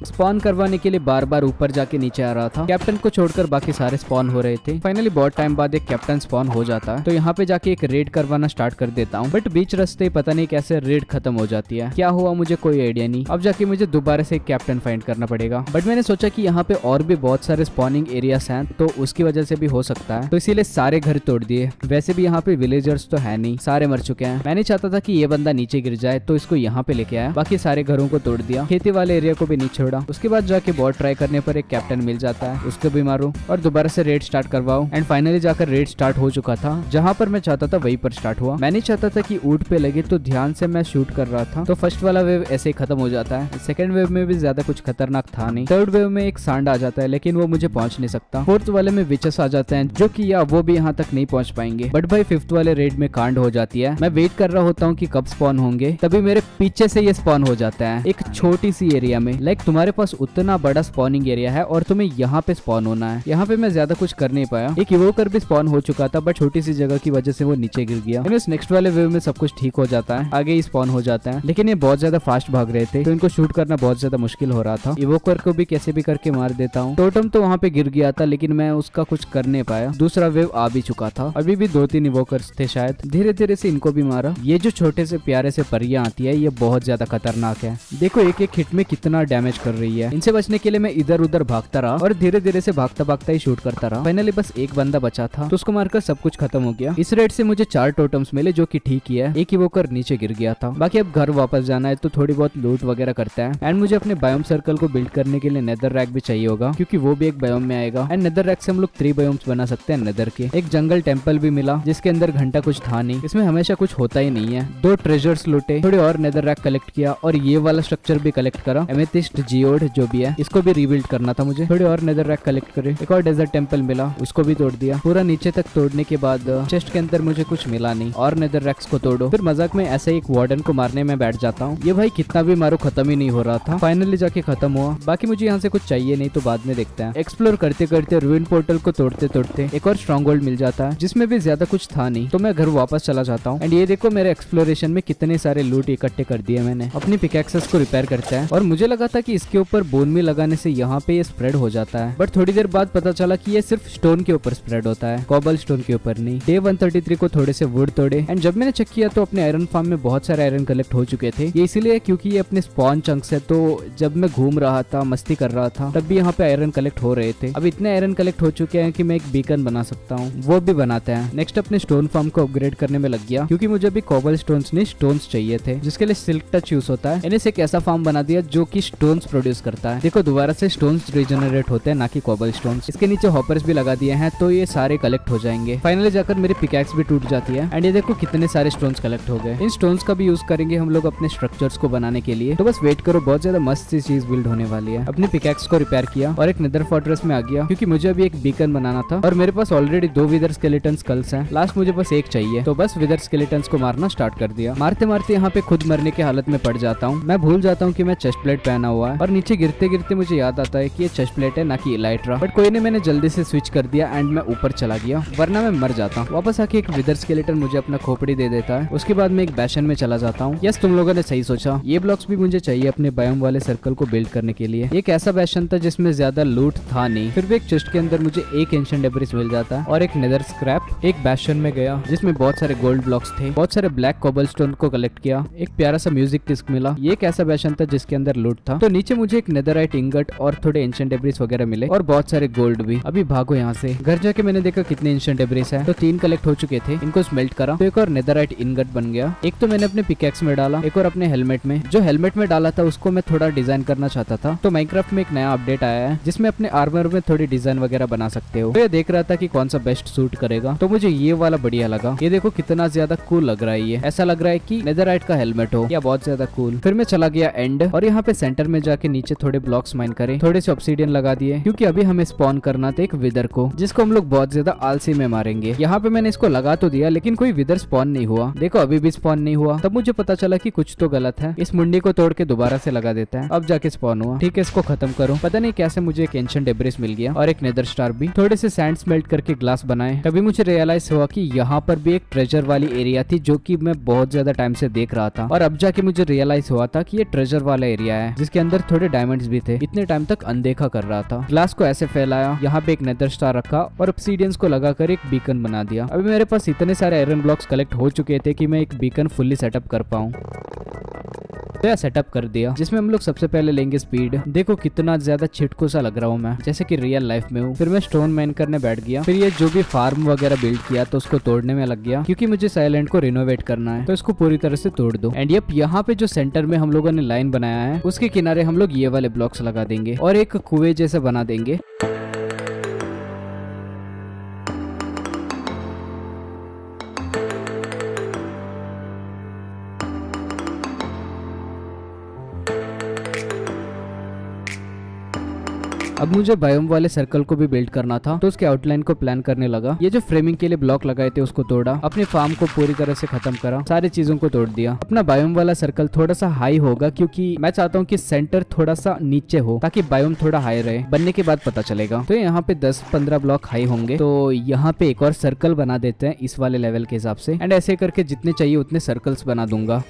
स्पॉन करवाने के लिए बार बार ऊपर जाके नीचे आ रहा था। कैप्टन को छोड़कर बाकी सारे स्पॉन हो रहे थे। फाइनली बहुत टाइम बाद एक कैप्टन स्पॉन हो जाता है तो यहाँ पे जाके एक रेड करवाना स्टार्ट कर देता हूँ। बट बीच रास्ते पता नहीं कैसे रेड खत्म हो जाती है, क्या हुआ मुझे कोई आइडिया नहीं। अब जाके मुझे दोबारा से एक कैप्टन फाइंड करना पड़ेगा। बट मैंने सोचा कि यहाँ पे और भी बहुत सारे स्पॉनिंग एरियाज हैं तो उसकी वजह से भी हो सकता है, तो इसीलिए सारे घर तोड़ दिए। वैसे भी यहाँ पे विलेजर्स तो है नहीं, सारे मर चुके हैं। मैंने चाहता था कि ये बंदा नीचे गिर जाए तो इसको यहाँ पे लेके आया। बाकी सारे घरों को तोड़ दिया, खेती वाले एरिया को भी नहीं छोड़ा। उसके बाद जाके बहुत ट्राई करने पर एक कैप्टन मिल जाता है, उसको भी मारो और दोबारा से रेड स्टार्ट करवाओ। एंड फाइनली जाकर रेड स्टार्ट हो चुका था, जहां पर मैं चाहता था वहीं पर स्टार्ट हुआ। मैंने चाहता था कि ऊंट पे लगे तो ध्यान से मैं शूट कर रहा था तो फर्स्ट वाला वेव ऐसे ही खत्म हो जाता है। सेकंड वेव में भी ज्यादा कुछ खतरनाक था नहीं। थर्ड वेव में एक सांड आ जाता है लेकिन वो मुझे पहुंच नहीं सकता। फोर्थ वाले में विचेस आ जाते हैं जो कि या वो भी यहाँ तक नहीं पहुंच पाएंगे। बट भाई फिफ्थ वाले रेड में कांड हो जाती है। मैं वेट कर रहा होता हूँ कि कब स्पॉन होंगे, तभी मेरे पीछे से ये स्पॉन हो जाता है एक छोटी सी एरिया में। लाइक तुम्हारे पास उतना बड़ा स्पॉनिंग एरिया है और तुम्हें यहाँ पे स्पॉन होना है। यहाँ पे मैं ज्यादा कुछ कर नहीं पाया। एक इवोकर भी स्पॉन हो चुका था बट छोटी सी जगह की वजह से वो नीचे गिर गया। नेक्स्ट वाले वेव में सब कुछ ठीक हो जाता है, आगे ही स्पॉन हो जाता है। लेकिन ये बहुत ज्यादा फास्ट भाग रहे थे तो इनको शूट करना बहुत ज्यादा मुश्किल हो रहा था। इवोकर को भी कैसे भी करके मार देता हूँ। टोटम तो वहाँ पे गिर गया था लेकिन मैं उसका कुछ कर नहीं पाया। दूसरा वेव आ भी चुका था, अभी भी 2-3 इवोकर्स थे शायद। धीरे धीरे से इनको भी मारा। ये जो छोटे से प्यारे से परियां आती है ये बहुत ज्यादा खतरनाक है। देखो एक एक हिट में कितना डैमेज कर रही है। इनसे बचने के लिए मैं इधर उधर भागता रहा और धीरे धीरे से भागता भागता ही शूट करता रहा। फाइनली बस एक बंदा बचा था तो उसको मारकर सब कुछ खत्म हो गया। इस रेड से मुझे 4 टोटम्स मिले जो कि ठीक ही है। एक इवोकर नीचे गिर गया था। बाकी अब घर वापस जाना है तो थोड़ी बहुत लूट वगैरह करता है। एंड मुझे अपने बायोम सर्कल को बिल्ड करने के लिए नेदर रैक भी चाहिए होगा क्योंकि वो भी एक बायोम में आएगा। एंड नेदर रैक से हम लोग 3 बायोम्स बना सकते हैं नेदर के। एक जंगल टेम्पल भी मिला जिसके अंदर घंटा कुछ था नहीं, इसमें हमेशा कुछ होता ही नहीं है। 2 ट्रेजर्स लूटे, थोड़े और नेदर रैक कलेक्ट किया और ये वाला स्ट्रक्चर भी कलेक्ट करा। एमेथिस्ट जियोड जो भी है इसको भी रिबिल्ड करना था मुझे। थोड़े और नेदर रैक कलेक्ट करे। एक और डेजर्ट टेम्पल मिला, उसको भी तोड़ दिया। पूरा नीचे तक तोड़ने के बाद चेस्ट के अंदर मुझे कुछ मिला नहीं और नेदर रैक्स को तोड़ो। फिर मजाक में ऐसे एक वार्डन को मारने में बैठ जाता हूँ। ये भाई कितना भी मारो खत्म ही नहीं हो रहा था। फाइनली जाके खत्म हुआ। बाकी मुझे यहाँ से कुछ चाहिए नहीं तो बाद में देखते हैं। एक्सप्लोर करते करते रूइन पोर्टल को तोड़ते तोड़ते एक और स्ट्रॉन्ग होल्ड मिल जाता है जिसमें भी ज्यादा कुछ था नहीं तो मैं घर वापस चला जाता हूँ। एंड ये देखो मेरे एक्सप्लोरेशन में कितने सारे लूट इकट्ठे कर दिए मैंने। अपनी पिकैक्सेस को रिपेयर करते हैं और मुझे लगा था कि इसके ऊपर बोन में लगाने से यहाँ पे ये स्प्रेड हो जाता है। बट थोड़ी देर बाद पता चला कि ये सिर्फ स्टोन के ऊपर स्प्रेड होता है, कॉबल स्टोन के ऊपर नहीं। डे 133 को थोड़े से वुड तोड़े एंड जब मैंने चेक किया तो अपने आयरन फार्म में बहुत सारे आयरन कलेक्ट हो चुके थे। ये इसीलिए क्योंकि ये अपने स्पॉन चंक्स है तो जब मैं घूम रहा था मस्ती कर रहा था तब भी यहाँ पे आयरन कलेक्ट हो रहे थे। अब इतने आयरन कलेक्ट हो चुके हैं कि मैं एक बीकन बना सकता हूँ, वो भी बनाते हैं। नेक्स्ट अपने स्टोन फार्म को अपग्रेड करने में लग गया क्योंकि मुझे भी कॉबल स्टोन्स नहीं स्टोन्स चाहिए थे जिसके लिए सिल्क टच यूज होता है। इन्हें से एक ऐसा फार्म बना दिया जो कि स्टोन्स प्रोड्यूस करता है। देखो दोबारा से स्टोन्स रिजनरेट होते हैं ना कि कॉबल स्टोन्स। इसके नीचे हॉपर्स भी लगा दिए हैं तो ये सारे कलेक्ट हो जाएंगे। फाइनली जाकर मेरी पिकैक्स भी टूट जाती है। एंड ये देखो कितने सारे स्टोन्स कलेक्ट हो गए। इन स्टोन्स का भी यूज करेंगे हम लोग अपने स्ट्रक्चर्स को बनाने के लिए। तो बस वेट करो, बहुत ज्यादा मस्त सी चीज बिल्ड होने वाली है। अपनी पिकैक्स को रिपेयर किया और एक नेदर फोर्ट्रेस में आ गया क्योंकि मुझे अभी एक बीकन बनाना था और मेरे पास ऑलरेडी 2 विदर स्केलेटन स्कल्स हैं। लास्ट मुझे बस एक चाहिए तो बस विदर स्केलेटन्स को मारना स्टार्ट कर दिया। मारते मारते यहाँ पे खुद मरने की हालत में पड़ जाता हूँ। मैं भूल जाता हूँ कि मैं चेस्ट प्लेट पहना हुआ है और नीचे गिरते गिरते मुझे याद आता है कि ये चेस्ट प्लेट है ना कि इलाइट्रा। बट कोई नहीं, मैंने जल्दी से स्विच कर दिया एंड मैं ऊपर चला गया वरना मैं मर जाता। वापस आके एक विदर स्केलेटन मुझे अपना खोपड़ी दे देता है। उसके बाद मैं एक बैशन में चला जाता हूँ। यस, तुम लोगों ने सही सोचा, ये ब्लॉक्स भी मुझे चाहिए अपने बायोम वाले सर्कल को बिल्ड करने के लिए। एक ऐसा बैशन था जिसमें ज्यादा लूट था नहीं, फिर भी एक चेस्ट के अंदर मुझे एक एंशिएंट डेब्रिस मिल जाता है और एक नेदर स्क्रैप। एक बैशन में गया जिसमें बहुत सारे गोल्ड ब्लॉक्स थे, बहुत सारे ब्लैक कोबलस्टोन को कलेक्ट किया। एक प्यारा सा म्यूजिक डिस्क मिला। ये एक ऐसा बैशन था जिसके अंदर लूट था। तो नीचे मुझे एक नेदरराइट इंगट और थोड़े एंशिएंट डेब्रिस वगैरह मिले और बहुत सारे गोल्ड भी। अभी भागो यहाँ से। घर जाके मैंने देखा कितने एंशिएंट डेब्रिस है तो 3 कलेक्ट हो चुके थे। इनको स्मेल्ट करा तो एक और नेदरराइट इंगट बन गया। एक तो मैंने अपने पिकैक्स में डाला, एक और अपने हेलमेट में। जो हेलमेट में डाला था उसको मैं थोड़ा डिजाइन करना चाहता था तो माइनक्राफ्ट में एक नया अपडेट आया है जिसमें अपने आर्मर में थोड़ी डिजाइन वगैरह बना सकते हो। तो ये देख रहा था कि कौन सा बेस्ट सूट करेगा तो मुझे ये वाला बढ़िया लगा। लगा। ये देखो कितना ज्यादा कूल लग रहा है, ये ऐसा लग रहा है कि नेदरराइट का हेलमेट हो, या बहुत ज्यादा कूल। फिर मैं चला गया एंड, और यहाँ पे सेंटर में जाके नीचे थोड़े ब्लॉक्स माइन करे, थोड़े से ऑब्सीडियन लगा दिए, क्योंकि अभी हमें स्पॉन करना था एक विदर को, जिसको हम लोग बहुत ज्यादा आलसी में मारेंगे। यहाँ पे मैंने इसको लगा तो दिया, लेकिन कोई विदर स्पॉन नहीं हुआ। देखो अभी भी स्पॉन नहीं हुआ। तब मुझे पता चला कि कुछ तो गलत है। इस मुंडी को तोड़ के दोबारा से लगा देता है, अब जाके स्पॉन हुआ। ठीक है, इसको खत्म करो। पता नहीं कैसे मुझे एक एंशिएंट डेब्रिस मिल गया और एक नेदर स्टार भी। थोड़े से सैंड स्मेल्ट करके ग्लास बनाए। तभी मुझे रियलाइज हुआ कि यहाँ पर भी एक ट्रेजर वाली एरिया थी, जो कि मैं बहुत ज्यादा टाइम से देख रहा था, और अब जाके मुझे रियलाइज हुआ था कि ये ट्रेजर वाला एरिया है, जिसके अंदर थोड़े डायमंड्स भी थे। इतने टाइम तक अनदेखा कर रहा था। ग्लास को ऐसे फैलाया, यहाँ पे एक नेदर स्टार रखा और ऑब्सीडियंस को लगाकर एक बीकन बना दिया। अभी मेरे पास इतने सारे आयरन ब्लॉक्स कलेक्ट हो चुके थे कि मैं एक बीकन फुल्ली सेटअप कर पाऊं। तो यह सेटअप कर दिया, जिसमें हम लोग सबसे पहले लेंगे स्पीड। देखो कितना ज्यादा छिटको सा लग रहा हूँ मैं, जैसे कि रियल लाइफ में हूँ। फिर मैं स्टोन माइन करने बैठ गया। फिर ये जो भी फार्म वगैरह बिल्ड किया तो उसको तोड़ने में लग गया, क्योंकि मुझे साइलेंट को रिनोवेट करना है, तो इसको पूरी तरह से तोड़ दो। एंड यप, यहाँ पे जो सेंटर में हम लोगों ने लाइन बनाया है, उसके किनारे हम लोग ये वाले ब्लॉक्स लगा देंगे और एक कुएं जैसे बना देंगे। अब मुझे बायोम वाले सर्कल को भी बिल्ड करना था, तो उसके आउटलाइन को प्लान करने लगा। ये जो फ्रेमिंग के लिए ब्लॉक लगाए थे उसको तोड़ा, अपने फार्म को पूरी तरह से खत्म करा, सारी चीजों को तोड़ दिया। अपना बायोम वाला सर्कल थोड़ा सा हाई होगा, क्योंकि मैं चाहता हूँ कि सेंटर थोड़ा सा नीचे हो, ताकि बायोम थोड़ा हाई रहे। बनने के बाद पता चलेगा। तो यहाँ पे 10-15 ब्लॉक हाई होंगे, तो यहाँ पे एक और सर्कल बना देते हैं इस वाले लेवल के हिसाब से। एंड ऐसे करके जितने चाहिए उतने सर्कल्स बना दूंगा।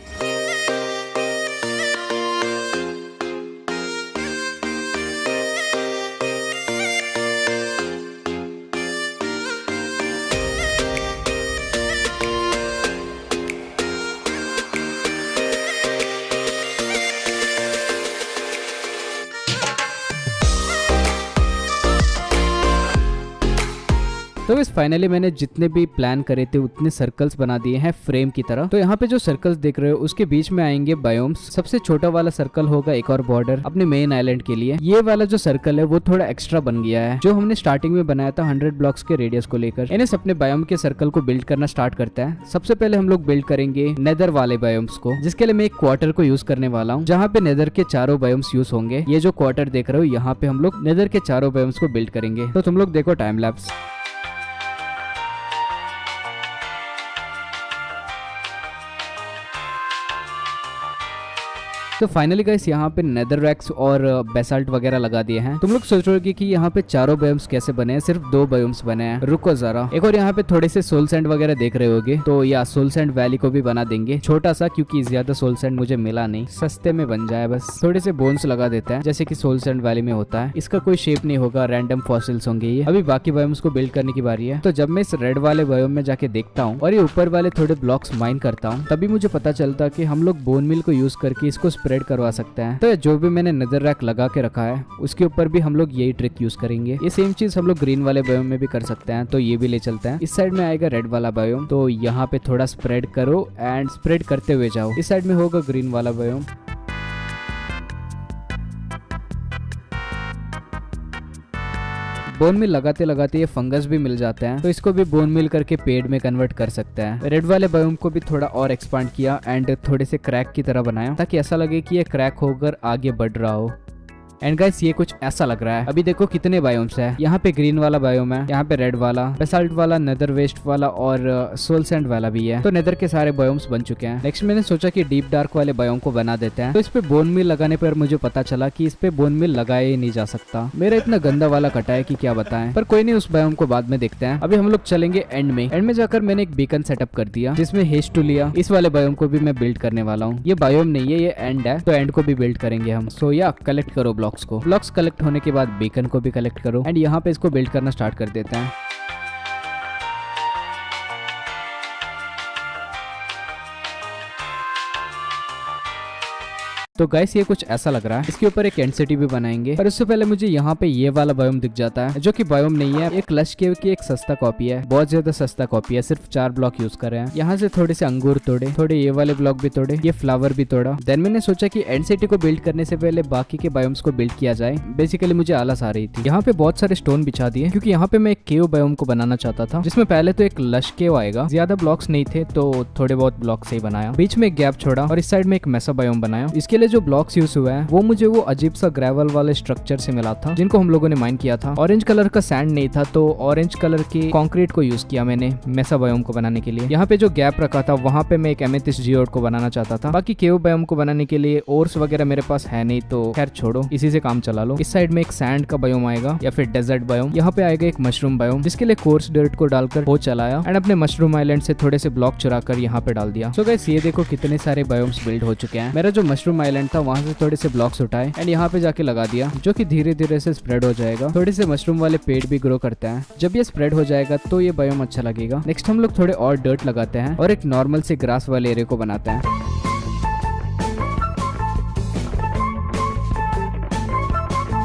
तो इस फाइनली मैंने जितने भी प्लान करे थे उतने सर्कल्स बना दिए हैं फ्रेम की तरह। तो यहाँ पे जो सर्कल्स देख रहे हो उसके बीच में आएंगे बायोम्स। सबसे छोटा वाला सर्कल होगा एक और बॉर्डर अपने मेन आइलैंड के लिए। ये वाला जो सर्कल है वो थोड़ा एक्स्ट्रा बन गया है, जो हमने स्टार्टिंग में बनाया था 100 ब्लॉक्स के रेडियस को लेकर। इन्हें अपने बायोम के सर्कल को बिल्ड करना स्टार्ट करता है। सबसे पहले हम लोग बिल्ड करेंगे नेदर वाले बायोम्स को, जिसके लिए मैं एक क्वार्टर को यूज करने वाला हूँ, जहाँ पे नेदर के चारों बायोम्स यूज होंगे। ये जो क्वार्टर देख रहे हो यहाँ पे हम लोग नेदर के चारों बायोम्स को बिल्ड करेंगे। तो तुम लोग देखो टाइम लैप्स। तो फाइनली गाइस यहाँ पे नेदररैक्स और बेसाल्ट वगैरह लगा दिए हैं। तुम लोग सोच रहे हो कि यहाँ पे चारों बायोम्स कैसे बने हैं, सिर्फ 2 बायोम्स बने हैं। रुको जरा, एक और यहाँ पे थोड़े से सोल सैंड वगैरह देख रहे होगे, तो या सोल सैंड वैली को भी बना देंगे छोटा सा, क्योंकि ज्यादा सोल सैंड मुझे मिला नहीं, सस्ते में बन जाए बस। थोड़े से बोन्स लगा देते हैं, जैसे कि सोल सैंड वैली में होता है। इसका कोई शेप नहीं होगा, रैंडम फॉसिल्स होंगे ये। अभी बाकी बायोम्स को बिल्ड करने की बारी है। तो जब मैं इस रेड वाले बायोम में जाके देखता हूँ और ये ऊपर वाले थोड़े ब्लॉक्स माइन करता हूँ, तभी मुझे पता चलता कि हम लोग बोन मिल को यूज करके इसको स्प्रेड करवा सकते हैं। तो जो भी मैंने नेदररैक लगा के रखा है उसके ऊपर भी हम लोग यही ट्रिक यूज करेंगे। ये सेम चीज हम लोग ग्रीन वाले बायोम में भी कर सकते हैं, तो ये भी ले चलते हैं। इस साइड में आएगा रेड वाला बायोम, तो यहाँ पे थोड़ा स्प्रेड करो एंड स्प्रेड करते हुए जाओ। इस साइड में होगा ग्रीन वाला बायोम। बोन मिल लगाते लगाते ये फंगस भी मिल जाते हैं, तो इसको भी बोन मिल करके पेड़ में कन्वर्ट कर सकते हैं। रेड वाले बायोम को भी थोड़ा और एक्सपांड किया एंड थोड़े से क्रैक की तरह बनाया, ताकि ऐसा लगे कि ये क्रैक होकर आगे बढ़ रहा हो। एंड गाइस ये कुछ ऐसा लग रहा है। अभी देखो कितने बायोम्स है। यहाँ पे ग्रीन वाला बायोम है, यहाँ पे रेड वाला, बेसाल्ट वाला, नेदर वेस्ट वाला और सोल सैंड वाला भी है। तो नेदर के सारे बायोम्स बन चुके हैं। नेक्स्ट मैंने सोचा कि डीप डार्क वाले बायोम को बना देते हैं। तो इस पे बोन मिल लगाने पर मुझे पता चला कि इस पे बोन मिल लगाया ही नहीं जा सकता। मेरा इतना गंदा वाला कटा है कि क्या बताएं, पर कोई नहीं, उस बायोम को बाद में देखते हैं। अभी हम लोग चलेंगे एंड में। एंड में जाकर मैंने एक बीकन सेटअप कर दिया, जिसमें हेस्ट टू लिया। इस वाले बायोम को भी मैं बिल्ड करने वाला हूँ। ये बायोम नहीं है, ये एंड है, तो एंड को भी बिल्ड करेंगे हम। सो या कलेक्ट करो ब्लॉक्स को। ब्लॉक्स कलेक्ट होने के बाद बीकन को भी कलेक्ट करो एंड यहाँ पे इसको बिल्ड करना स्टार्ट कर देते हैं। तो गाइस ये कुछ ऐसा लग रहा है। इसके ऊपर एक एंड सिटी भी बनाएंगे, पर उससे पहले मुझे यहाँ पे ये वाला बायोम दिख जाता है, जो कि बायोम नहीं है, एक लश केव की एक सस्ता कॉपी है, बहुत ज्यादा सस्ता कॉपी है, सिर्फ 4 ब्लॉक यूज कर रहे हैं। यहाँ से थोड़े से अंगूर तोड़े, थोड़े ये वाले ब्लॉक भी तोड़े, ये फ्लावर भी तोड़ा। देन मैंने सोचा कि एंड सिटी को बिल्ड करने से पहले बाकी के बायोम्स को बिल्ड किया जाए। बेसिकली मुझे आलस आ रही थी। यहाँ पे बहुत सारे स्टोन बिछा दिए, क्योंकि यहाँ पे मैं एक केव बायोम को बनाना चाहता था, जिसमें पहले तो एक लश केव आएगा। ज्यादा ब्लॉक्स नहीं थे तो थोड़े बहुत ब्लॉक से ही बनाया, बीच में एक गैप छोड़ा और इस साइड में एक मेसा बायोम बनाया। इसके लिए जो ब्लॉक्स यूज हुआ है वो मुझे वो अजीब सा ग्रेवल वाले स्ट्रक्चर से मिला था, जिनको हम लोगों ने माइन किया था। ऑरेंज कलर का सैंड नहीं था, तो ऑरेंज कलर के कंक्रीट को यूज किया मैंने मेसा बायोम को बनाने के लिए। यहाँ पे जो गैप रखा था वहाँ पे मैं एक एमेथिस्ट जियोड को बनाना चाहता था। बाकी केव बायोम को बनाने के लिए ओर्स वगैरह मेरे पास है नहीं, तो खैर छोड़ो, इसी से काम चला लो। इस साइड में एक सैंड का बायोम आएगा या फिर डेजर्ट बायोम। यहाँ पे आएगा एक मशरूम बायोम, जिसके लिए कोर्स डर्ट को डालकर वो चलाया एंड अपने मशरूम आइलैंड से थोड़े से ब्लॉक चुरा कर यहाँ पे डाल दिया। सो गाइस ये देखो कितने सारे बायोम्स बिल्ड हो चुके हैं। मेरा जो मशरूम आइलैंड था वहाँ से थोड़े से ब्लॉक्स उठाए एंड यहाँ पे जाके लगा दिया, जो कि धीरे धीरे से स्प्रेड हो जाएगा। थोड़े से मशरूम वाले पेड़ भी ग्रो करते हैं। जब ये स्प्रेड हो जाएगा तो ये बायोम अच्छा लगेगा। नेक्स्ट हम लोग थोड़े और डर्ट लगाते हैं और एक नॉर्मल से ग्रास वाले एरिया को बनाते हैं।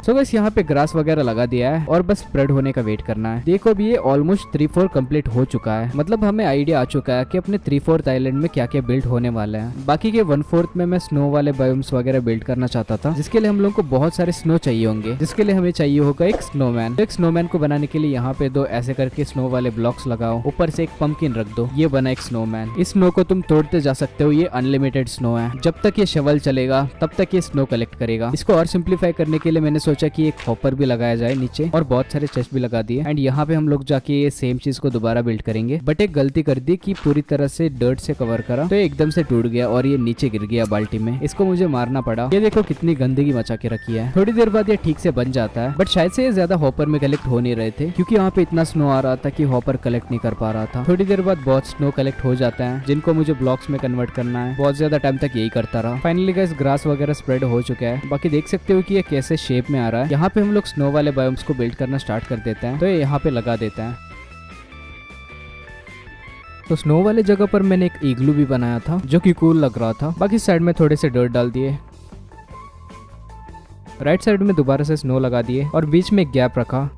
तो बस यहाँ पे ग्रास वगैरह लगा दिया है और बस स्प्रेड होने का वेट करना है। देखो अभी ये ऑलमोस्ट 3/4 कंप्लीट हो चुका है। मतलब हमें आइडिया आ चुका है कि अपने 3/4 आइलैंड में क्या क्या बिल्ड होने वाला है। बाकी के 1/4 में मैं स्नो वाले बायोम्स वगैरह बिल्ड करना चाहता था, जिसके लिए हम लोग को बहुत सारे स्नो चाहिए होंगे, जिसके लिए हमें चाहिए होगा एक स्नोमैन। एक स्नोमैन को बनाने के लिए यहाँ पे 2 ऐसे करके स्नो वाले ब्लॉक्स लगाओ, ऊपर से एक पंपकिन रख दो, ये बना एक स्नोमैन। इस स्नो को तुम तोड़ते जा सकते हो, ये अनलिमिटेड स्नो है। जब तक ये शवल चलेगा तब तक ये स्नो कलेक्ट करेगा। इसको और सिंप्लीफाई करने के लिए मैंने सोचा कि एक हॉपर भी लगाया जाए नीचे और बहुत सारे चेस्ट भी लगा दिए एंड यहाँ पे हम लोग जाके ये सेम चीज को दोबारा बिल्ड करेंगे। बट एक गलती कर दी कि पूरी तरह से डर्ट से कवर करा तो ये एकदम से टूट गया और ये नीचे गिर गया बाल्टी में। इसको मुझे मारना पड़ा। ये देखो कितनी गंदगी मचा के रखी है। थोड़ी देर बाद ये ठीक से बन जाता है, बट शायद से ये ज्यादा हॉपर में कलेक्ट हो नहीं रहे थे, क्योंकि यहाँ पे इतना स्नो आ रहा था कि हॉपर कलेक्ट नहीं कर पा रहा था। थोड़ी देर बाद बहुत स्नो कलेक्ट हो जाता है, जिनको मुझे ब्लॉक्स में कन्वर्ट करना है। बहुत ज्यादा टाइम तक यही करता रहा। फाइनली गाइस ग्रास वगैरह स्प्रेड हो चुका है। बाकी देख सकते हो कि ये कैसे शेप में आ रहा है। यहाँ पे हम लोग स्नो वाले बायोम्स को बिल्ड करना स्टार्ट कर देते हैं, तो ये यहाँ पे लगा देते हैं। तो स्नो वाले जगह पर मैंने एक इग्लू भी बनाया था, जो कि कूल लग रहा था। बाकी साइड में थोड़े से डर्ट डाल दिए, राइट साइड में दोबारा से स्नो लगा दिए और बीच में एक गैप रखा।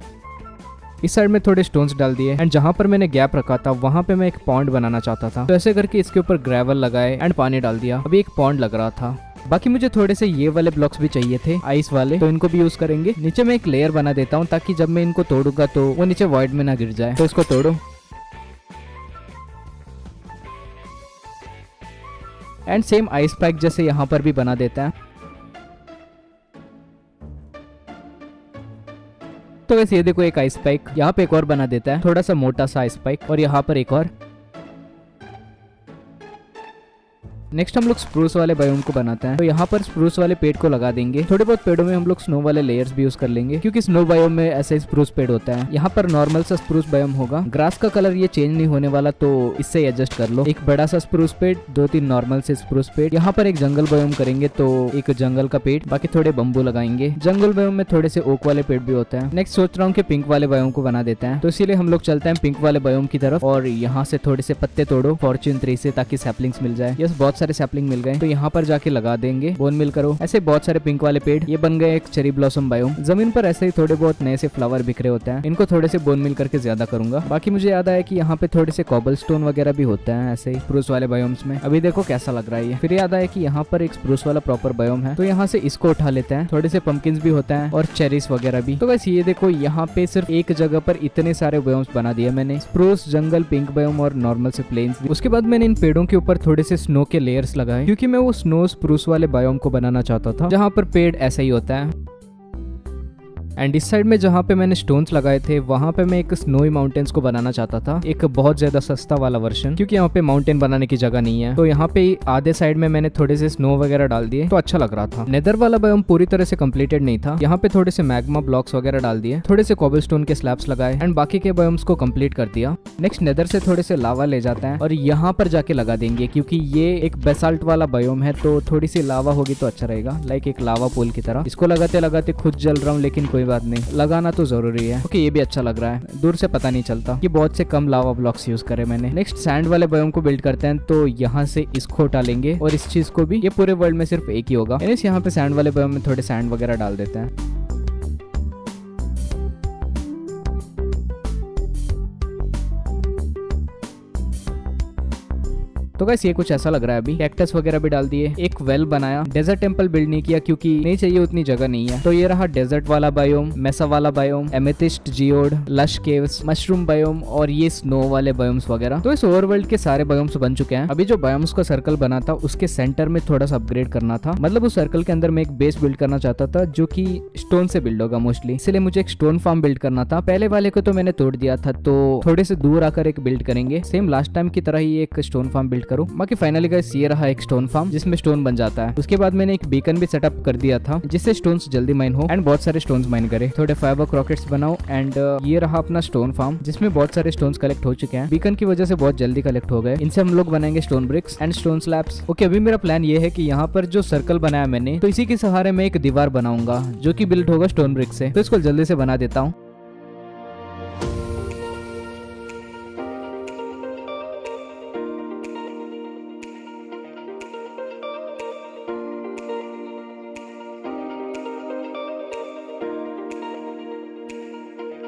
इस साइड में थोड़े स्टोन्स डाल दिए एंड जहाँ पर मैंने गैप रखा था वहाँ पे मैं एक पॉन्ड बनाना चाहता था, तो ऐसे करके इसके ऊपर ग्रेवल लगाए एंड पानी डाल दिया। अभी एक पॉन्ड लग रहा था। बाकी मुझे थोड़े से ये वाले ब्लॉक्स भी चाहिए थे, आइस वाले, तो इनको भी यूज करेंगे। नीचे मैं एक लेयर बना देता हूँ ताकि जब मैं इनको तोड़ूंगा तो वो नीचे वॉइड में ना गिर जाए। तो इसको तोड़ो एंड सेम आइस पैक जैसे यहाँ पर भी बना देता है। तो वैसे ये देखो एक आइस पैक, यहाँ पे एक और बना देता है, थोड़ा सा मोटा सा आइस पैक, और यहाँ पर एक और। नेक्स्ट हम लोग स्प्रूस वाले बायोम को बनाते हैं, तो यहाँ पर स्प्रूस वाले पेड़ को लगा देंगे। थोड़े बहुत पेड़ों में हम लोग स्नो वाले लेयर्स भी यूज कर लेंगे, क्योंकि स्नो बायोम में ऐसे स्प्रूस पेड़ होता है। यहाँ पर नॉर्मल सा स्प्रूस बायोम होगा। ग्रास का कलर ये चेंज नहीं होने वाला, तो इससे एडजस्ट कर लो। एक बड़ा सा स्प्रूस पेड़, 2-3 नॉर्मल से स्प्रूस पेड़। यहाँ पर एक जंगल बायोम करेंगे, तो एक जंगल का पेड़, बाकी थोड़े बम्बू लगाएंगे। जंगल बायोम में थोड़े से ओक वाले पेड़ भी होते हैं। नेक्स्ट सोच रहा हूँ कि पिंक वाले बायोम को बना देते हैं, तो इसीलिए हम लोग चलते हैं पिंक वाले बायोम की तरफ। और यहाँ से थोड़े से पत्ते तोड़ो फॉर्च्यून 3 से, ताकि सैपलिंग्स मिल जाए। यस, बहुत सारे सैपलिंग मिल गए, तो यहाँ पर जाके लगा देंगे। बोन मिल करो। ऐसे बहुत सारे पिंक वाले पेड़, ये बन गए एक चेरी ब्लॉसम बायोम। जमीन पर ऐसे ही थोड़े बहुत नए से फ्लावर बिखरे होते हैं, इनको थोड़े से बोन मिल करके ज्यादा करूंगा। बाकी मुझे याद आया कि यहाँ पे थोड़े से कॉबल स्टोन वगैरह भी होते हैं ऐसे ही स्प्रूस वाले बायोम्स में। अभी देखो कैसा लग रहा है ये। फिर याद आया कि यहाँ पर एक स्प्रूस वाला प्रॉपर बायोम है, तो यहाँ से इसको उठा लेते हैं। थोड़े से पंपकिन्स भी होते हैं और चेरीज वगैरह भी। तो बस ये देखो यहाँ पे सिर्फ एक जगह पर इतने सारे बायोम्स बना दिए मैंने, स्प्रूस, जंगल, पिंक बायोम और नॉर्मल से प्लेन्स भी। उसके बाद मैंने इन पेड़ों के ऊपर थोड़े से स्नो के लेयर्स लगाए, क्योंकि मैं वो स्नो स्प्रूस वाले बायोम को बनाना चाहता था, जहाँ पर पेड़ ऐसा ही होता है। एंड इस साइड में जहाँ पे मैंने स्टोन्स लगाए थे वहाँ पे मैं एक स्नोई माउंटेन्स को बनाना चाहता था, एक बहुत ज्यादा सस्ता वाला वर्जन, क्योंकि यहाँ पे माउंटेन बनाने की जगह नहीं है। तो यहाँ पे आधे साइड में मैंने थोड़े से स्नो वगैरह डाल दिए, तो अच्छा लग रहा था। नेदर वाला बायोम पूरी तरह से कंप्लीटेड नहीं था, यहाँ पे थोड़े से मैग्मा ब्लॉक्स वगैरह डाल दिए, थोड़े से कॉबलस्टोन के स्लैब्स लगाए एंड बाकी के बायोम्स को कंप्लीट कर दिया। नेक्स्ट नेदर से थोड़े से लावा ले जाते हैं और यहाँ पर जाके लगा देंगे, क्योंकि ये एक बेसाल्ट वाला बायोम है, तो थोड़ी सी लावा होगी तो अच्छा रहेगा, लाइक एक लावा पूल की तरह। इसको लगाते लगाते खुद जल रहा हूँ, लेकिन कोई बात नहीं, लगाना तो जरूरी है। ओके ये भी अच्छा लग रहा है, दूर से पता नहीं चलता कि बहुत से कम लावा ब्लॉक्स यूज करे मैंने। नेक्स्ट सैंड वाले बायोम को बिल्ड करते हैं, तो यहाँ से इसको डालेंगे और इस चीज को भी। ये पूरे वर्ल्ड में सिर्फ एक ही होगा। यहाँ पे सैंड वाले बायोम में थोड़े सैंड वगैरह डाल देते हैं। तो गाइस ये कुछ ऐसा लग रहा है। अभी कैक्टस वगैरह भी डाल दिए, एक वेल बनाया। डेजर्ट टेंपल बिल्ड नहीं किया क्योंकि नहीं चाहिए, उतनी जगह नहीं है। तो ये रहा डेजर्ट वाला बायोम, मेसा वाला biome, amethyst geode, lush caves, mushroom biome और ये स्नो वाले बायोम्स वगैरह। तो इस ओवरवर्ल्ड के सारे बायोम्स बन चुके हैं। अभी जो बायोम्स का सर्कल बना था उसके सेंटर में थोड़ा सा अपग्रेड करना था। मतलब उस सर्कल के अंदर मैं एक बेस बिल्ड करना चाहता था जो कि स्टोन से बिल्ड होगा मोस्टली, इसलिए मुझे एक स्टोन फार्म बिल्ड करना था। पहले वाले को तो मैंने तोड़ दिया था, तो थोड़े से दूर आकर एक बिल्ड करेंगे, सेम लास्ट टाइम की तरह ही एक स्टोन फार्म बिल्ड करूं। बाकी फाइनली गाइस ये रहा एक स्टोन फार्म जिसमें स्टोन बन जाता है। उसके बाद मैंने एक बीकन भी सेटअप कर दिया था जिससे स्टोन्स जल्दी माइन हो एंड बहुत सारे स्टोन्स माइन करे। थोड़े फाइबर रॉकेट्स बनाओ एंड ये रहा अपना स्टोन फार्म जिसमें बहुत सारे स्टोन्स कलेक्ट हो चुके हैं। बीकन की वजह से बहुत जल्दी कलेक्ट हो गए। इनसे हम लोग बनाएंगे stone BRICS and stone slabs. Okay अभी मेरा प्लान ये है कि यहाँ पर जो सर्कल बनाया मैंने, तो इसी के सहारे मैं एक दीवार बनाऊंगा जो कि बिल्ड होगा स्टोन ब्रिक्स से। तो इसको जल्दी से बना देता हूँ।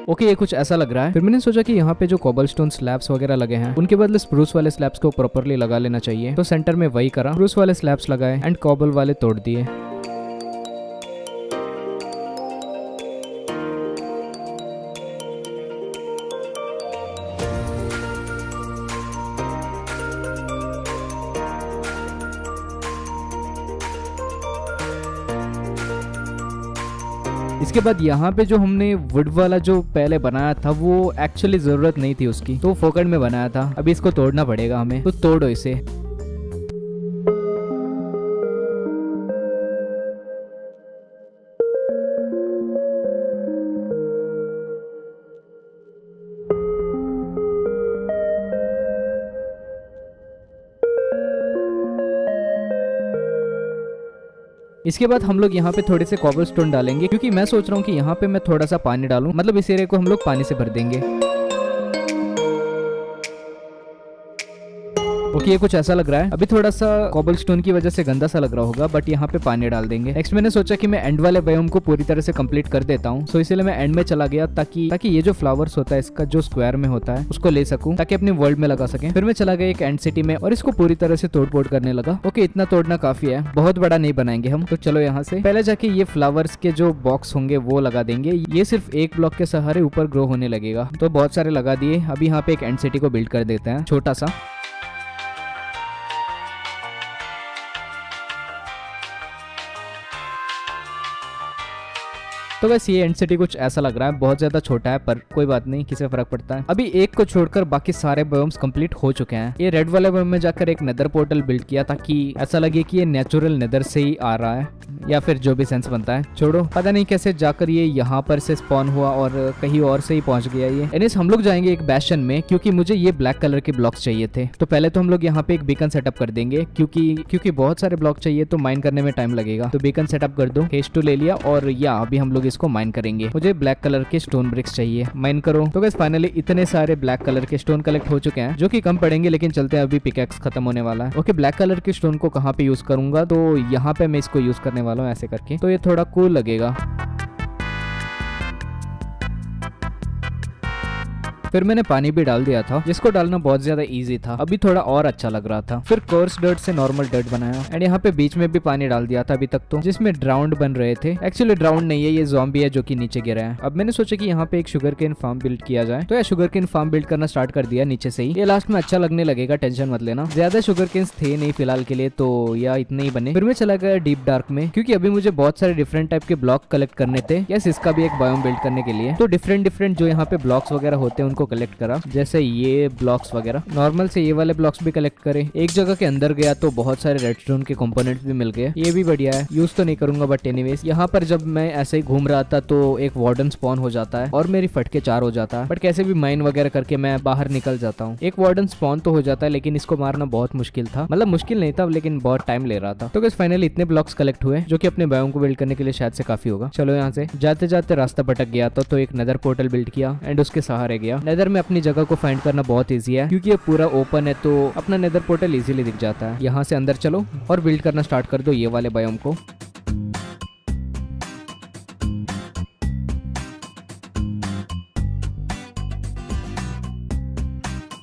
ओके ये कुछ ऐसा लग रहा है। फिर मैंने सोचा कि यहाँ पे जो कोबलस्टोन स्लैब्स वगैरह लगे हैं उनके बदले स्प्रूस वाले स्लैब्स को प्रॉपर्ली लगा लेना चाहिए। तो सेंटर में वही करा, स्प्रूस वाले स्लैब्स लगाए एंड कोबल वाले तोड़ दिए। इसके बाद यहाँ पे जो हमने वुड वाला जो पहले बनाया था वो एक्चुअली जरूरत नहीं थी उसकी, तो फोकट में बनाया था। अभी इसको तोड़ना पड़ेगा हमें, तो तोड़ो इसे। इसके बाद हम लोग यहाँ पे थोड़े से कॉबलस्टोन डालेंगे क्योंकि मैं सोच रहा हूँ कि यहाँ पे मैं थोड़ा सा पानी डालूं, मतलब इस एरिया को हम लोग पानी से भर देंगे। ओके ये कुछ ऐसा लग रहा है। अभी थोड़ा सा कॉबलस्टोन की वजह से गंदा सा लग रहा होगा, बट यहाँ पे पानी डाल देंगे। नेक्स्ट मैंने सोचा कि मैं एंड वाले बायोम को पूरी तरह से कंप्लीट कर देता हूँ, सो इसलिए मैं एंड में चला गया ताकि ये जो फ्लावर्स होता है इसका जो स्क्वायर में होता है उसको ले सकूं ताकि अपने वर्ल्ड में लगा सकें। फिर मैं चला गया एक एंड सिटी में और इसको पूरी तरह से तोड़ फोड़ करने लगा। ओके इतना तोड़ना काफी है, बहुत बड़ा नहीं बनाएंगे हम। तो चलो यहाँ से पहले जाके ये फ्लावर्स के जो बॉक्स होंगे वो लगा देंगे। ये सिर्फ एक ब्लॉक के सहारे ऊपर ग्रो होने लगेगा, तो बहुत सारे लगा दिए। अभी यहाँ पे एक एंड सिटी को बिल्ड कर देते हैं छोटा सा। तो बस ये एंड सिटी कुछ ऐसा लग रहा है, बहुत ज्यादा छोटा है पर कोई बात नहीं, किसे फर्क पड़ता है। अभी एक को छोड़कर बाकी सारे बायोम्स कंप्लीट हो चुके हैं। ये रेड वाले बायोम में जाकर एक नेदर पोर्टल बिल्ड किया ताकि ऐसा लगे कि ये नेचुरल नेदर से ही आ रहा है, या फिर जो भी सेंस बनता है। छोड़ो, पता नहीं कैसे जाकर ये यहाँ पर से स्पॉन हुआ और कहीं और से ही पहुंच गया ये। एनीवेज हम लोग जाएंगे एक बैशन में क्योंकि मुझे ये ब्लैक कलर के ब्लॉक्स चाहिए थे। तो पहले तो हम लोग यहाँ पे एक बीकन सेटअप कर देंगे क्योंकि बहुत सारे ब्लॉक चाहिए तो माइन करने में टाइम लगेगा। तो बीकन सेटअप कर दो, H2 ले लिया और या अभी हम लोग इसको माइन करेंगे। मुझे ब्लैक कलर के स्टोन ब्रिक्स चाहिए, माइन करो। तो गाइस फाइनली इतने सारे ब्लैक कलर के स्टोन कलेक्ट हो चुके हैं जो कि कम पड़ेंगे, लेकिन चलते हैं, अभी पिकैक्स खत्म होने वाला है। ओके ब्लैक कलर के स्टोन को कहाँ पे यूज करूंगा, तो यहाँ पे मैं इसको यूज करने वाला हूँ ऐसे करके, तो ये थोड़ा कूल लगेगा। फिर मैंने पानी भी डाल दिया था जिसको डालना बहुत ज्यादा इजी था, अभी थोड़ा और अच्छा लग रहा था। फिर कोर्स डर्ट से नॉर्मल डर्ट बनाया एंड यहाँ पे बीच में भी पानी डाल दिया था अभी तक तो, जिसमें ड्राउंड बन रहे थे। एक्चुअली ड्राउंड नहीं है, ये ज़ॉम्बी है जो कि नीचे गिरा है। अब मैंने सोचा कि यहाँ पे एक शुगर केन फार्म बिल्ड किया जाए, तो यह शुगर केन फार्म बिल्ड करना स्टार्ट कर दिया नीचे से ही। ये लास्ट में अच्छा लगने लगेगा, टेंशन मत लेना। ज्यादा शुगर केन्स थे नहीं फिलहाल के लिए, तो या इतने ही बने। फिर मैं चला गया डीप डार्क में क्योंकि अभी मुझे बहुत सारे डिफरेंट टाइप के ब्लॉक कलेक्ट करने थे। यस इसका भी एक बायोम बिल्ड करने के लिए, तो डिफरेंट जो यहाँ पे ब्लॉक्स वगैरह होते हैं उनको को कलेक्ट करा, जैसे ये ब्लॉक्स वगैरह। नॉर्मल से ये वाले ब्लॉक्स भी कलेक्ट करे। एक जगह के अंदर गया तो बहुत सारे रेडस्टोन के कंपोनेंट्स भी मिल गए, ये भी बढ़िया है। यूज तो नहीं करूंगा बट एनीवेज। यहाँ पर जब मैं ऐसे ही घूम रहा था तो एक वार्डन स्पॉन हो जाता है और मेरी फटके 4 हो जाता है, बट कैसे भी माइन वगैरह करके मैं बाहर निकल जाता हूँ। एक वार्डन स्पॉन तो हो जाता है लेकिन इसको मारना बहुत मुश्किल था, मतलब मुश्किल नहीं था लेकिन बहुत टाइम ले रहा था। तो गाइस फाइनली इतने ब्लॉक्स कलेक्ट हुए जो कि अपने बायोम को बिल्ड करने के लिए शायद से काफी होगा। चलो यहाँ से जाते जाते रास्ता भटक गया तो एक नेदर पोर्टल बिल्ड किया एंड उसके सहारे गया। नेदर में अपनी जगह को फाइंड करना बहुत ईजी है क्योंकि ये पूरा ओपन है तो अपना नेदर पोर्टल इजीली दिख जाता है। यहाँ से अंदर चलो और बिल्ड करना स्टार्ट कर दो ये वाले बायोम को।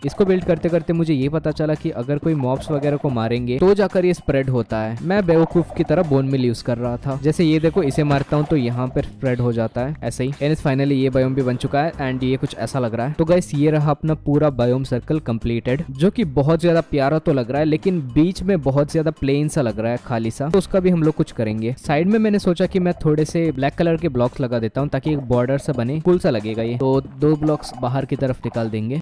इसको बिल्ड करते करते मुझे ये पता चला कि अगर कोई मॉब्स वगैरह को मारेंगे तो जाकर ये स्प्रेड होता है। मैं बेवकूफ की तरह बोन मिल यूज कर रहा था। जैसे ये देखो, इसे मारता हूँ तो यहाँ पर स्प्रेड हो जाता है ऐसे ही। एंड फाइनली ये बायोम भी बन चुका है एंड ये कुछ ऐसा लग रहा है। तो गाइस ये रहा अपना पूरा बायोम सर्कल कंप्लीटेड, जो कि बहुत ज्यादा प्यारा तो लग रहा है लेकिन बीच में बहुत ज्यादा प्लेन सा लग रहा है, खाली सा। तो उसका भी हम लोग कुछ करेंगे। साइड में मैंने सोचा कि मैं थोड़े से ब्लैक कलर के ब्लॉक्स लगा देता हूँ ताकि एक बॉर्डर सा बने, कूल सा लगेगा ये। तो 2 ब्लॉक्स बाहर की तरफ निकाल देंगे।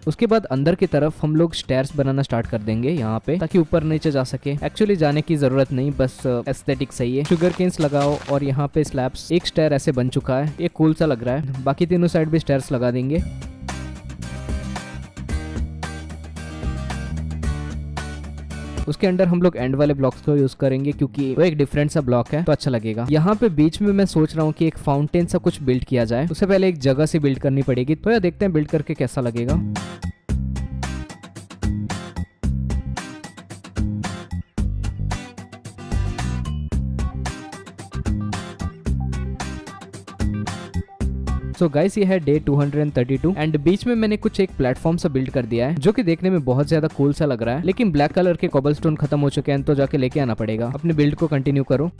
उसके बाद अंदर की तरफ हम लोग स्टेयर्स बनाना स्टार्ट कर देंगे यहाँ पे, ताकि ऊपर नीचे जा सके। एक्चुअली जाने की जरूरत नहीं, बस एस्थेटिक सही है। शुगर केन्स लगाओ और यहाँ पे स्लैब्स। एक स्टेयर ऐसे बन चुका है, ये कूल सा लग रहा है। बाकी तीनों साइड भी स्टेयर्स लगा देंगे। उसके अंदर हम लोग एंड वाले ब्लॉक्स को यूज करेंगे क्योंकि वो एक डिफरेंट सा ब्लॉक है तो अच्छा लगेगा। यहाँ पे बीच में मैं सोच रहा हूँ कि एक फाउंटेन सा कुछ बिल्ड किया जाए। उससे पहले एक जगह से बिल्ड करनी पड़ेगी, तो यह देखते हैं बिल्ड करके कैसा लगेगा। सो गाइस ये है डे 232 एंड बीच में मैंने कुछ एक प्लेटफॉर्म सा बिल्ड कर दिया है जो कि देखने में बहुत ज्यादा कूल सा लग रहा है। लेकिन ब्लैक कलर के कोबलस्टोन खत्म हो चुके हैं तो जाके लेके आना पड़ेगा। अपने बिल्ड को कंटिन्यू करो।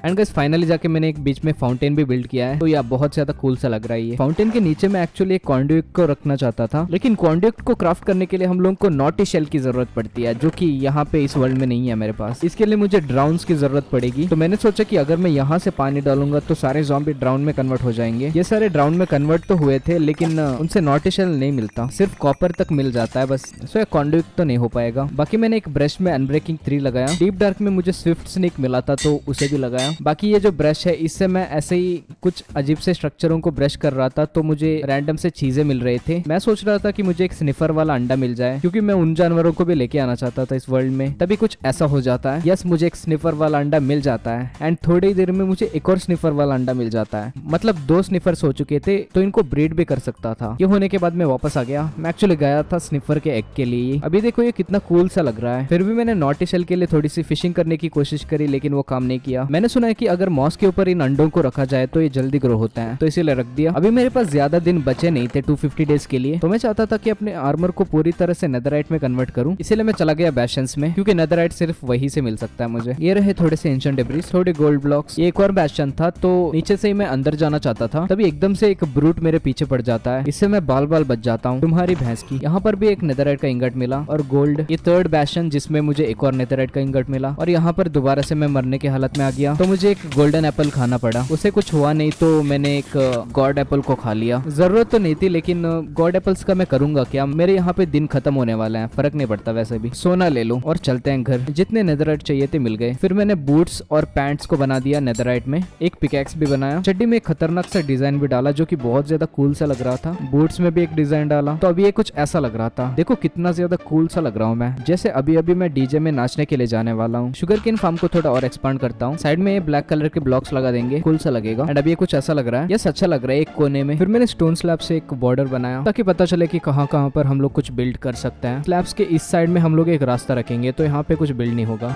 एंड गाइस फाइनली जाके मैंने एक बीच में फाउंटेन भी बिल्ड किया है, तो यह बहुत ज्यादा कूल सा लग रहा है ये। फाउंटेन के नीचे मैं एक्चुअली एक कॉन्ड्यूट को रखना चाहता था, लेकिन कॉन्ड्यूट को क्राफ्ट करने के लिए हम लोगों को नॉटी शेल की जरूरत पड़ती है, जो कि यहाँ पे इस वर्ल्ड में नहीं है मेरे पास। इसके लिए मुझे ड्राउन्स की जरूरत पड़ेगी। तो मैंने सोचा कि अगर मैं यहाँ से पानी डालूंगा तो सारे ज़ॉम्बी ड्राउन में कन्वर्ट हो जाएंगे। ये सारे ड्राउन में कन्वर्ट तो हुए थे लेकिन उनसे नॉटी शेल नहीं मिलता, सिर्फ कॉपर तक मिल जाता है बस। सो कॉन्ड्यूट तो नहीं हो पाएगा। बाकी मैंने एक ब्रश में अनब्रेकिंग 3 लगाया। डीप डार्क में मुझे स्विफ्ट स्नेक मिला था तो उसे भी लगाया। बाकी ये जो ब्रश है, इससे मैं ऐसे ही कुछ अजीब से स्ट्रक्चरों को ब्रश कर रहा था तो मुझे रैंडम से चीजें मिल रहे थे। मैं सोच रहा था कि मुझे एक स्निफर वाला अंडा मिल जाए क्योंकि मैं उन जानवरों को भी लेके आना चाहता था इस वर्ल्ड में। तभी कुछ ऐसा हो जाता है। यस, मुझे एक स्निफर वाला अंडा मिल जाता है एंड थोड़ी ही देर में मुझे एक और स्निफर वाला अंडा मिल जाता है। मतलब 2 स्निफर्स हो चुके थे तो इनको ब्रीड भी कर सकता था। ये होने के बाद मैं वापस आ गया। मैं एक्चुअली गया था स्निफर के एग के लिए। अभी देखो ये कितना कूल सा लग रहा है। फिर भी मैंने नॉटी शेल के लिए थोड़ी सी फिशिंग करने की कोशिश करी लेकिन वो काम नहीं किया। मैंने सुना है कि अगर मॉस के ऊपर इन अंडों को रखा जाए तो ये जल्दी ग्रो होता है, तो इसीलिए रख दिया। अभी मेरे पास ज्यादा दिन बचे नहीं थे 250 डेज के लिए, तो मैं चाहता था कि अपने आर्मर को पूरी तरह से नेदरराइट में कन्वर्ट करूं। इसीलिए मैं चला गया बैशंस में क्योंकि नेदरराइट सिर्फ वही से मिल सकता है मुझे। ये रहे थोड़े से एंशिएंट डेब्रिस, थोड़े गोल्ड ब्लॉक्स। ये एक और बैशन था तो नीचे से ही मैं अंदर जाना चाहता था, तभी एकदम से एक ब्रूट मेरे पीछे पड़ जाता है। इससे मैं बाल बाल बच जाता हूँ तुम्हारी भैंस की। यहाँ पर भी एक नेदरराइट का इंगट मिला और गोल्ड। ये 3rd बैशन जिसमें मुझे एक और नेदरराइट का इंगट मिला। और यहाँ पर दोबारा से मैं मरने की हालत में आ गया तो मुझे एक गोल्डन एप्पल खाना पड़ा। उसे कुछ हुआ नहीं तो मैंने एक गॉड एप्पल को खा लिया। जरूरत तो नहीं थी लेकिन गॉड एप्पल्स का मैं करूंगा क्या, मेरे यहाँ पे दिन खत्म होने वाला है, फर्क नहीं पड़ता वैसे भी। सोना ले लो और चलते हैं घर। जितने नेदरराइट चाहिए थे मिल गए। फिर मैंने बूट्स और पैंट्स को बना दिया नेदरराइट में। एक पिकैक्स भी बनाया। चड्डी में एक खतरनाक सा डिजाइन भी डाला जो कि बहुत ज्यादा कूल सा लग रहा था। बूट्स में भी एक डिजाइन डाला तो अभी ये कुछ ऐसा लग रहा था। देखो कितना ज्यादा कूल सा लग रहा हूँ मैं, जैसे अभी अभी मैं डीजे में नाचने के लिए जाने वाला हूँ। शुगर केन फार्म को थोड़ा और एक्सपांड करता हूँ। साइड में ये ब्लैक कलर के ब्लॉक्स लगा देंगे, कूल सा लगेगा। एंड अभी ये कुछ ऐसा लग रहा है। यस, अच्छा लग रहा है एक कोने में। फिर मैंने स्टोन स्लैब से एक बॉर्डर बनाया ताकि पता चले कि कहाँ कहाँ पर हम लोग कुछ बिल्ड कर सकते हैं। स्लैब्स के इस साइड में हम लोग एक रास्ता रखेंगे तो यहाँ पे कुछ बिल्ड नहीं होगा।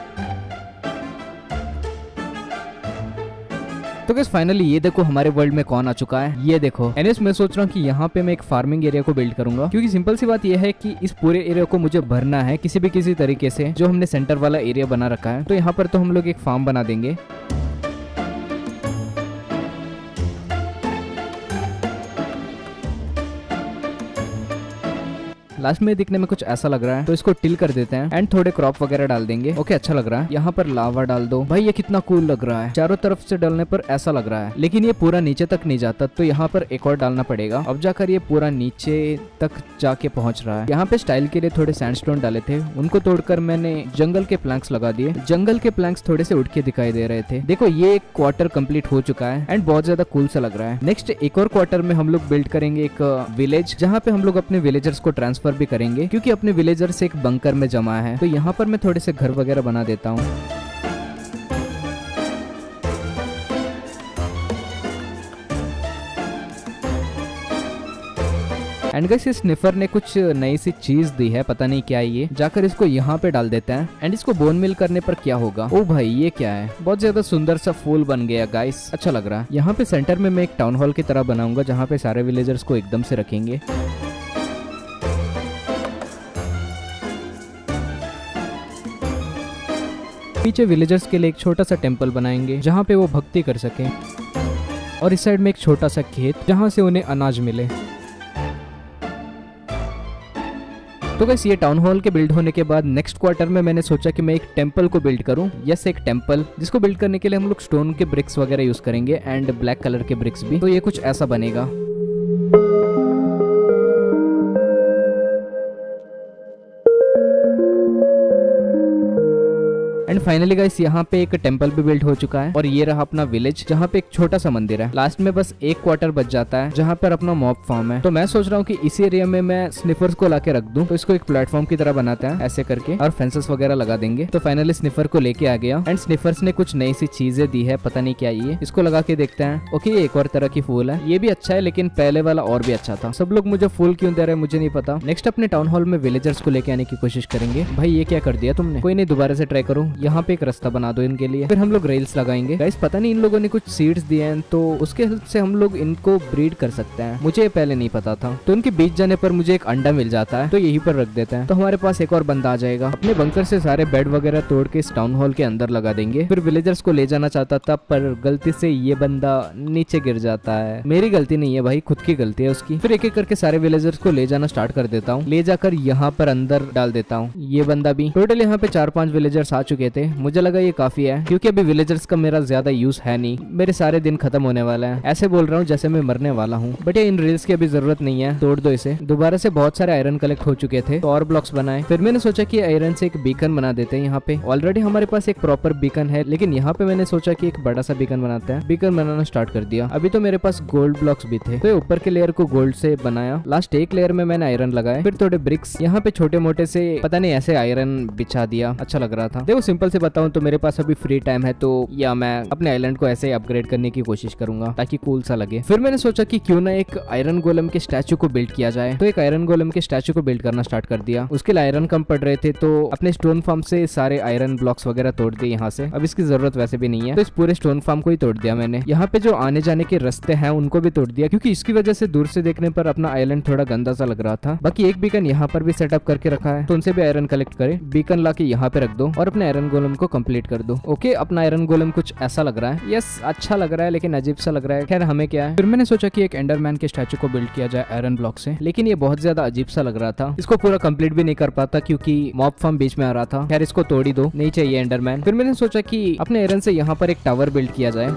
तो गाइस फाइनली ये देखो हमारे वर्ल्ड में कौन आ चुका है, ये देखो। एनीवेज मैं सोच रहा हूँ कि यहाँ पे मैं एक फार्मिंग एरिया को बिल्ड करूंगा, क्योंकि सिंपल सी बात ये है कि इस पूरे एरिया को मुझे भरना है किसी तरीके से, जो हमने सेंटर वाला एरिया बना रखा है। तो यहाँ पर तो हम लोग एक फार्म बना देंगे। लास्ट में दिखने में कुछ ऐसा लग रहा है, तो इसको टिल कर देते हैं एंड थोड़े क्रॉप वगैरह डाल देंगे। ओके अच्छा लग रहा है। यहाँ पर लावा डाल दो। भाई ये कितना कूल लग रहा है, चारों तरफ से डालने पर ऐसा लग रहा है, लेकिन ये पूरा नीचे तक नहीं जाता, तो यहाँ पर एक और डालना पड़ेगा। अब जाकर ये पूरा नीचे तक जाके पहुंच रहा है। यहाँ पे स्टाइल के लिए थोड़े सैंडस्टोन डाले थे, उनको तोड़कर मैंने जंगल के प्लैंक्स लगा दिए। जंगल के प्लैंक्स थोड़े से उड़ के दिखाई दे रहे थे। देखो ये एक क्वार्टर कंप्लीट हो चुका है एंड बहुत ज्यादा कूल सा लग रहा है। नेक्स्ट एक और क्वार्टर में हम लोग बिल्ड करेंगे एक विलेज, जहाँ पे हम लोग अपने विलेजर्स को ट्रांसफर भी करेंगे, क्योंकि अपने विलेजर्स एक बंकर में जमा है। तो यहाँ पर मैं थोड़े से घर वगैरह बना देता हूँ। एंड गाइस इस स्निफर ने कुछ नई सी चीज दी है, पता नहीं क्या है ये। जाकर इसको यहाँ पे डाल देते हैं एंड इसको बोन मिल करने पर क्या होगा। ओ भाई ये क्या है, बहुत ज्यादा सुंदर सा फूल बन गया गाइस, अच्छा लग रहा है। यहाँ पे सेंटर में मैं एक टाउन हॉल की तरह बनाऊंगा, जहाँ पे सारे विलेजर्स को एकदम से रखेंगे। पीछे विलेजर्स के लिए एक छोटा सा टेंपल बनाएंगे, जहाँ पे वो भक्ति कर सके, और इस साइड में एक छोटा सा खेत, जहाँ से उन्हें अनाज मिले। तो गाइस ये टाउन हॉल के बिल्ड होने के बाद नेक्स्ट क्वार्टर में मैंने सोचा कि मैं एक टेंपल को बिल्ड करूं। यस एक टेंपल, जिसको बिल्ड करने के लिए हम लोग स्टोन के ब्रिक्स वगैरह यूज करेंगे एंड ब्लैक कलर के ब्रिक्स भी। तो ये कुछ ऐसा बनेगा। एंड फाइनली गाइस यहाँ पे एक टेंपल भी बिल्ड हो चुका है, और ये रहा अपना विलेज, जहाँ पे एक छोटा सा मंदिर है। लास्ट में बस एक क्वार्टर बच जाता है, जहाँ पर अपना मॉब फार्म है। तो मैं सोच रहा हूँ कि इसी एरिया में मैं स्निफर्स को लाके रख दूं। तो इसको एक प्लेटफॉर्म की तरह बनाते हैं ऐसे करके, और फेंसेस वगैरह लगा देंगे। तो फाइनली स्निफर को लेके आ गया एंड स्निफर्स ने कुछ नई सी चीजें दी है, पता नहीं क्या ये। इसको लगा के देखते हैं। ओके ये एक और तरह की फूल है, ये भी अच्छा है, लेकिन पहले वाला और भी अच्छा था। सब लोग मुझे फूल क्यों दे रहे हैं मुझे नहीं पता। नेक्स्ट अपने टाउन हॉल में विलेजर्स को लेके आने की कोशिश करेंगे। भाई ये क्या कर दिया तुमने, कोई नहीं दोबारा से ट्राई करो। यहाँ पे एक रास्ता बना दो इनके लिए, फिर हम लोग रेल्स लगाएंगे। गाइस पता नहीं इन लोगों ने कुछ सीड्स दिए हैं, तो उसके हेल्प से हम लोग इनको ब्रीड कर सकते हैं। मुझे ये पहले नहीं पता था। तो इनके बीच जाने पर मुझे एक अंडा मिल जाता है, तो यहीं पर रख देते हैं। तो हमारे पास एक और बंदा आ जाएगा। अपने बंकर से सारे बेड वगैरह तोड़ के इस टाउन हॉल के अंदर लगा देंगे। फिर विलेजर्स को ले जाना चाहता था, पर गलती से ये बंदा नीचे गिर जाता है। मेरी गलती नहीं है भाई, खुद की गलती है उसकी। फिर एक एक करके सारे विलेजर्स को ले जाना स्टार्ट कर देता हूँ, ले जाकर यहाँ पर अंदर डाल देता हूँ। ये बंदा भी टोटल यहाँ पे 4-5 विलेजर्स आ चुके थे। मुझे लगा ये काफी है, क्योंकि अभी विलेजर्स का मेरा ज्यादा यूज है नहीं। मेरे सारे दिन खत्म होने वाला है। ऐसे बोल रहा हूँ जैसे मैं मरने वाला हूँ, बट ये इन रील्स की अभी जरूरत नहीं है, तोड़ दो इसे। दोबारा से बहुत सारे आयरन कलेक्ट हो चुके थे, तो और ब्लॉक्स बनाए। फिर मैंने सोचा कि आयरन से एक बीकन बना देते हैं। यहाँ पे ऑलरेडी हमारे पास एक प्रॉपर बीकन है, लेकिन यहाँ पे मैंने सोचा कि एक बड़ा सा बीकन बनाते हैं। बीकन बनाना स्टार्ट कर दिया। अभी तो मेरे पास गोल्ड ब्लॉक्स भी थे, तो ऊपर के लेयर को गोल्ड से बनाया। लास्ट एक लेयर में मैंने आयरन लगाए, फिर थोड़े ब्रिक्स यहाँ पे छोटे मोटे से पता नहीं ऐसे आयरन बिछा दिया, अच्छा लग रहा था। देखो सिंपल से बताऊं तो मेरे पास अभी फ्री टाइम है, तो या मैं अपने आइलैंड को ऐसे अपग्रेड करने की कोशिश करूंगा ताकि कूल सा लगे। फिर मैंने सोचा कि क्यों ना एक आयरन गोलम के स्टैचू को बिल्ड किया जाए। तो एक आयरन गोलम के स्टैचू को बिल्ड करना स्टार्ट कर दिया। उसके लिए आयरन कम पड़ रहे थे, तो अपने स्टोन फार्म से सारे आयरन ब्लॉक्स वगैरह तोड़ दिए यहाँ से। अब इसकी जरूरत वैसे भी नहीं है, तो इस पूरे स्टोन फार्म को ही तोड़ दिया मैंने। यहाँ पे जो आने जाने के रास्ते हैं उनको भी तोड़ दिया, क्योंकि इसकी वजह से दूर से देखने पर अपना आइलैंड थोड़ा गंदा सा लग रहा था। बाकी एक बीकन यहाँ पर भी सेटअप करके रखा है, तो उनसे भी आयरन कलेक्ट करे। बीकन ला के यहाँ पे रख दो और अपने आयरन गोलम को कंप्लीट कर दो। ओके अपना आयरन गोलम कुछ ऐसा लग रहा है। यस अच्छा लग रहा है, लेकिन अजीब सा लग रहा है। खैर हमें क्या है। फिर मैंने सोचा कि एक एंडरमैन के स्टैचू को बिल्ड किया जाए आयरन ब्लॉक से, लेकिन ये बहुत ज्यादा अजीब सा लग रहा था। इसको पूरा कंप्लीट भी नहीं कर पाता, क्योंकि मॉब फार्म बीच में आ रहा था। खैर इसको तोड़ ही दो, नहीं चाहिए एंडरमैन। फिर मैंने सोचा कि अपने आयरन से यहाँ पर एक टावर बिल्ड किया जाए।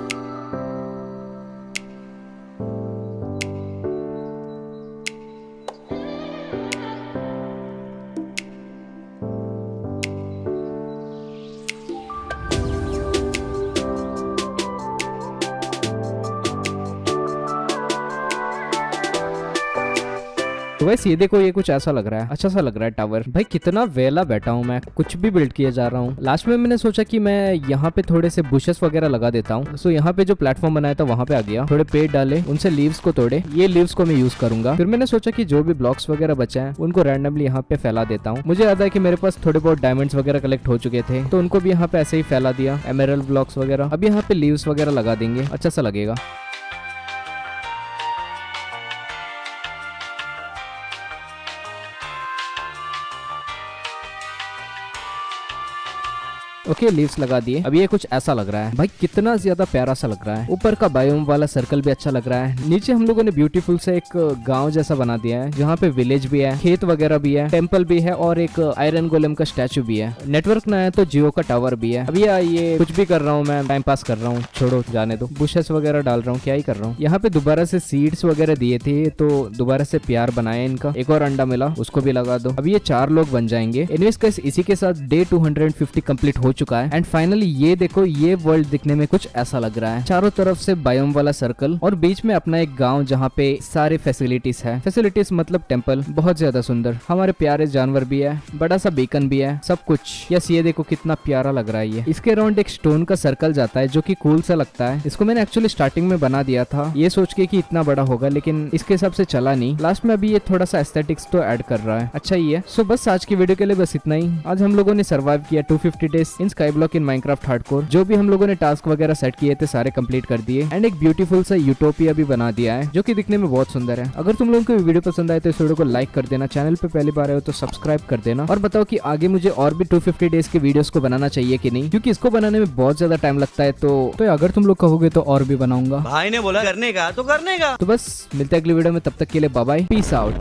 तो वैसे ये देखो ये कुछ ऐसा लग रहा है, अच्छा सा लग रहा है टावर। भाई कितना वेला बैठा हूँ मैं, कुछ भी बिल्ड किए जा रहा हूँ। लास्ट में मैंने सोचा कि मैं यहाँ पे थोड़े से बुशेस वगैरह लगा देता हूँ। सो यहाँ पे जो प्लेटफॉर्म बनाया था वहाँ पे आ गया, थोड़े पेड़ डाले, उनसे लीव्स को तोड़े, ये लीव्स को मैं यूज करूंगा। फिर मैंने सोचा कि जो भी ब्लॉक्स वगैरह बचे हैं उनको रैंडमली यहाँ पे फैला देता हूँ। मुझे याद है कि मेरे पास थोड़े बहुत डायमंड्स वगैरह कलेक्ट हो चुके थे, तो उनको भी यहाँ पे ऐसे ही फैला दिया, एमेरल्ड ब्लॉक्स वगैरह। अब यहाँ पे लीव्स वगैरह लगा देंगे, अच्छा सा लगेगा। ओके लीव्स लगा दिए। अब ये कुछ ऐसा लग रहा है, भाई कितना ज्यादा प्यारा सा लग रहा है। ऊपर का बायोम वाला सर्कल भी अच्छा लग रहा है। नीचे हम लोगों ने ब्यूटीफुल से एक गांव जैसा बना दिया है, जहाँ पे विलेज भी है, खेत वगैरह भी है, टेम्पल भी है और एक आयरन गोलेम का स्टैचू भी है। नेटवर्क ना है तो जियो का टावर भी है। अभी ये कुछ भी कर रहा हूँ मैं, टाइम पास कर रहा हूँ, छोड़ो जाने दो। बुशेस वगैरह डाल रहा हूँ, क्या ही कर रहा हूँ। यहाँ पे दोबारा से सीड्स वगैरह दिए थे तो दोबारा से प्यार बनाए इनका। एक और अंडा मिला, उसको भी लगा दो। अब ये 4 लोग बन जाएंगे। एनीवेज गाइस, इसी के साथ डे 250 कंप्लीट हो चुका है। एंड फाइनली ये देखो, ये वर्ल्ड दिखने में कुछ ऐसा लग रहा है। चारों तरफ से बायोम वाला सर्कल और बीच में अपना एक गांव जहाँ पे सारे फैसिलिटीज है। फैसिलिटीज मतलब टेंपल, बहुत ज्यादा सुंदर। हमारे प्यारे जानवर भी है, बड़ा सा बेकन भी है, सब कुछ। यस, ये देखो कितना प्यारा लग रहा है ये। इसके अराउंड एक स्टोन का सर्कल जाता है जो कि कूल सा लगता है। इसको मैंने एक्चुअली स्टार्टिंग में बना दिया था ये सोच के कि इतना बड़ा होगा, लेकिन इसके हिसाब से चला नहीं। लास्ट में अभी ये थोड़ा सा एस्थेटिक्स तो ऐड कर रहा है, अच्छा ही है। सो बस आज की वीडियो के लिए बस इतना ही। आज हम लोगों ने सर्वाइव किया 250 days in sky block in Minecraft hardcore. जो भी हम लोगों ने टास्क वगैरह सेट किए थे सारे कंप्लीट कर दिए एंड एक ब्यूटीफुल सा यूटोपिया भी बना दिया है जो कि दिखने में बहुत सुंदर है। अगर तुम लोगों को वीडियो पसंद आए तो इस वीडियो को लाइक कर देना, चैनल पे पहली बार आए हो तो सब्सक्राइब कर देना और बताओ कि आगे मुझे और भी 250 डेज के वीडियोस को बनाना चाहिए कि नहीं, क्योंकि इसको बनाने में बहुत ज्यादा टाइम लगता है। तो अगर तुम लोग कहोगे तो और भी बनाऊंगा। भाई ने बोला करने का तो करने का। तो बस मिलते हैं अगली वीडियो में, तब तक के लिए बाय बाय, पीस आउट।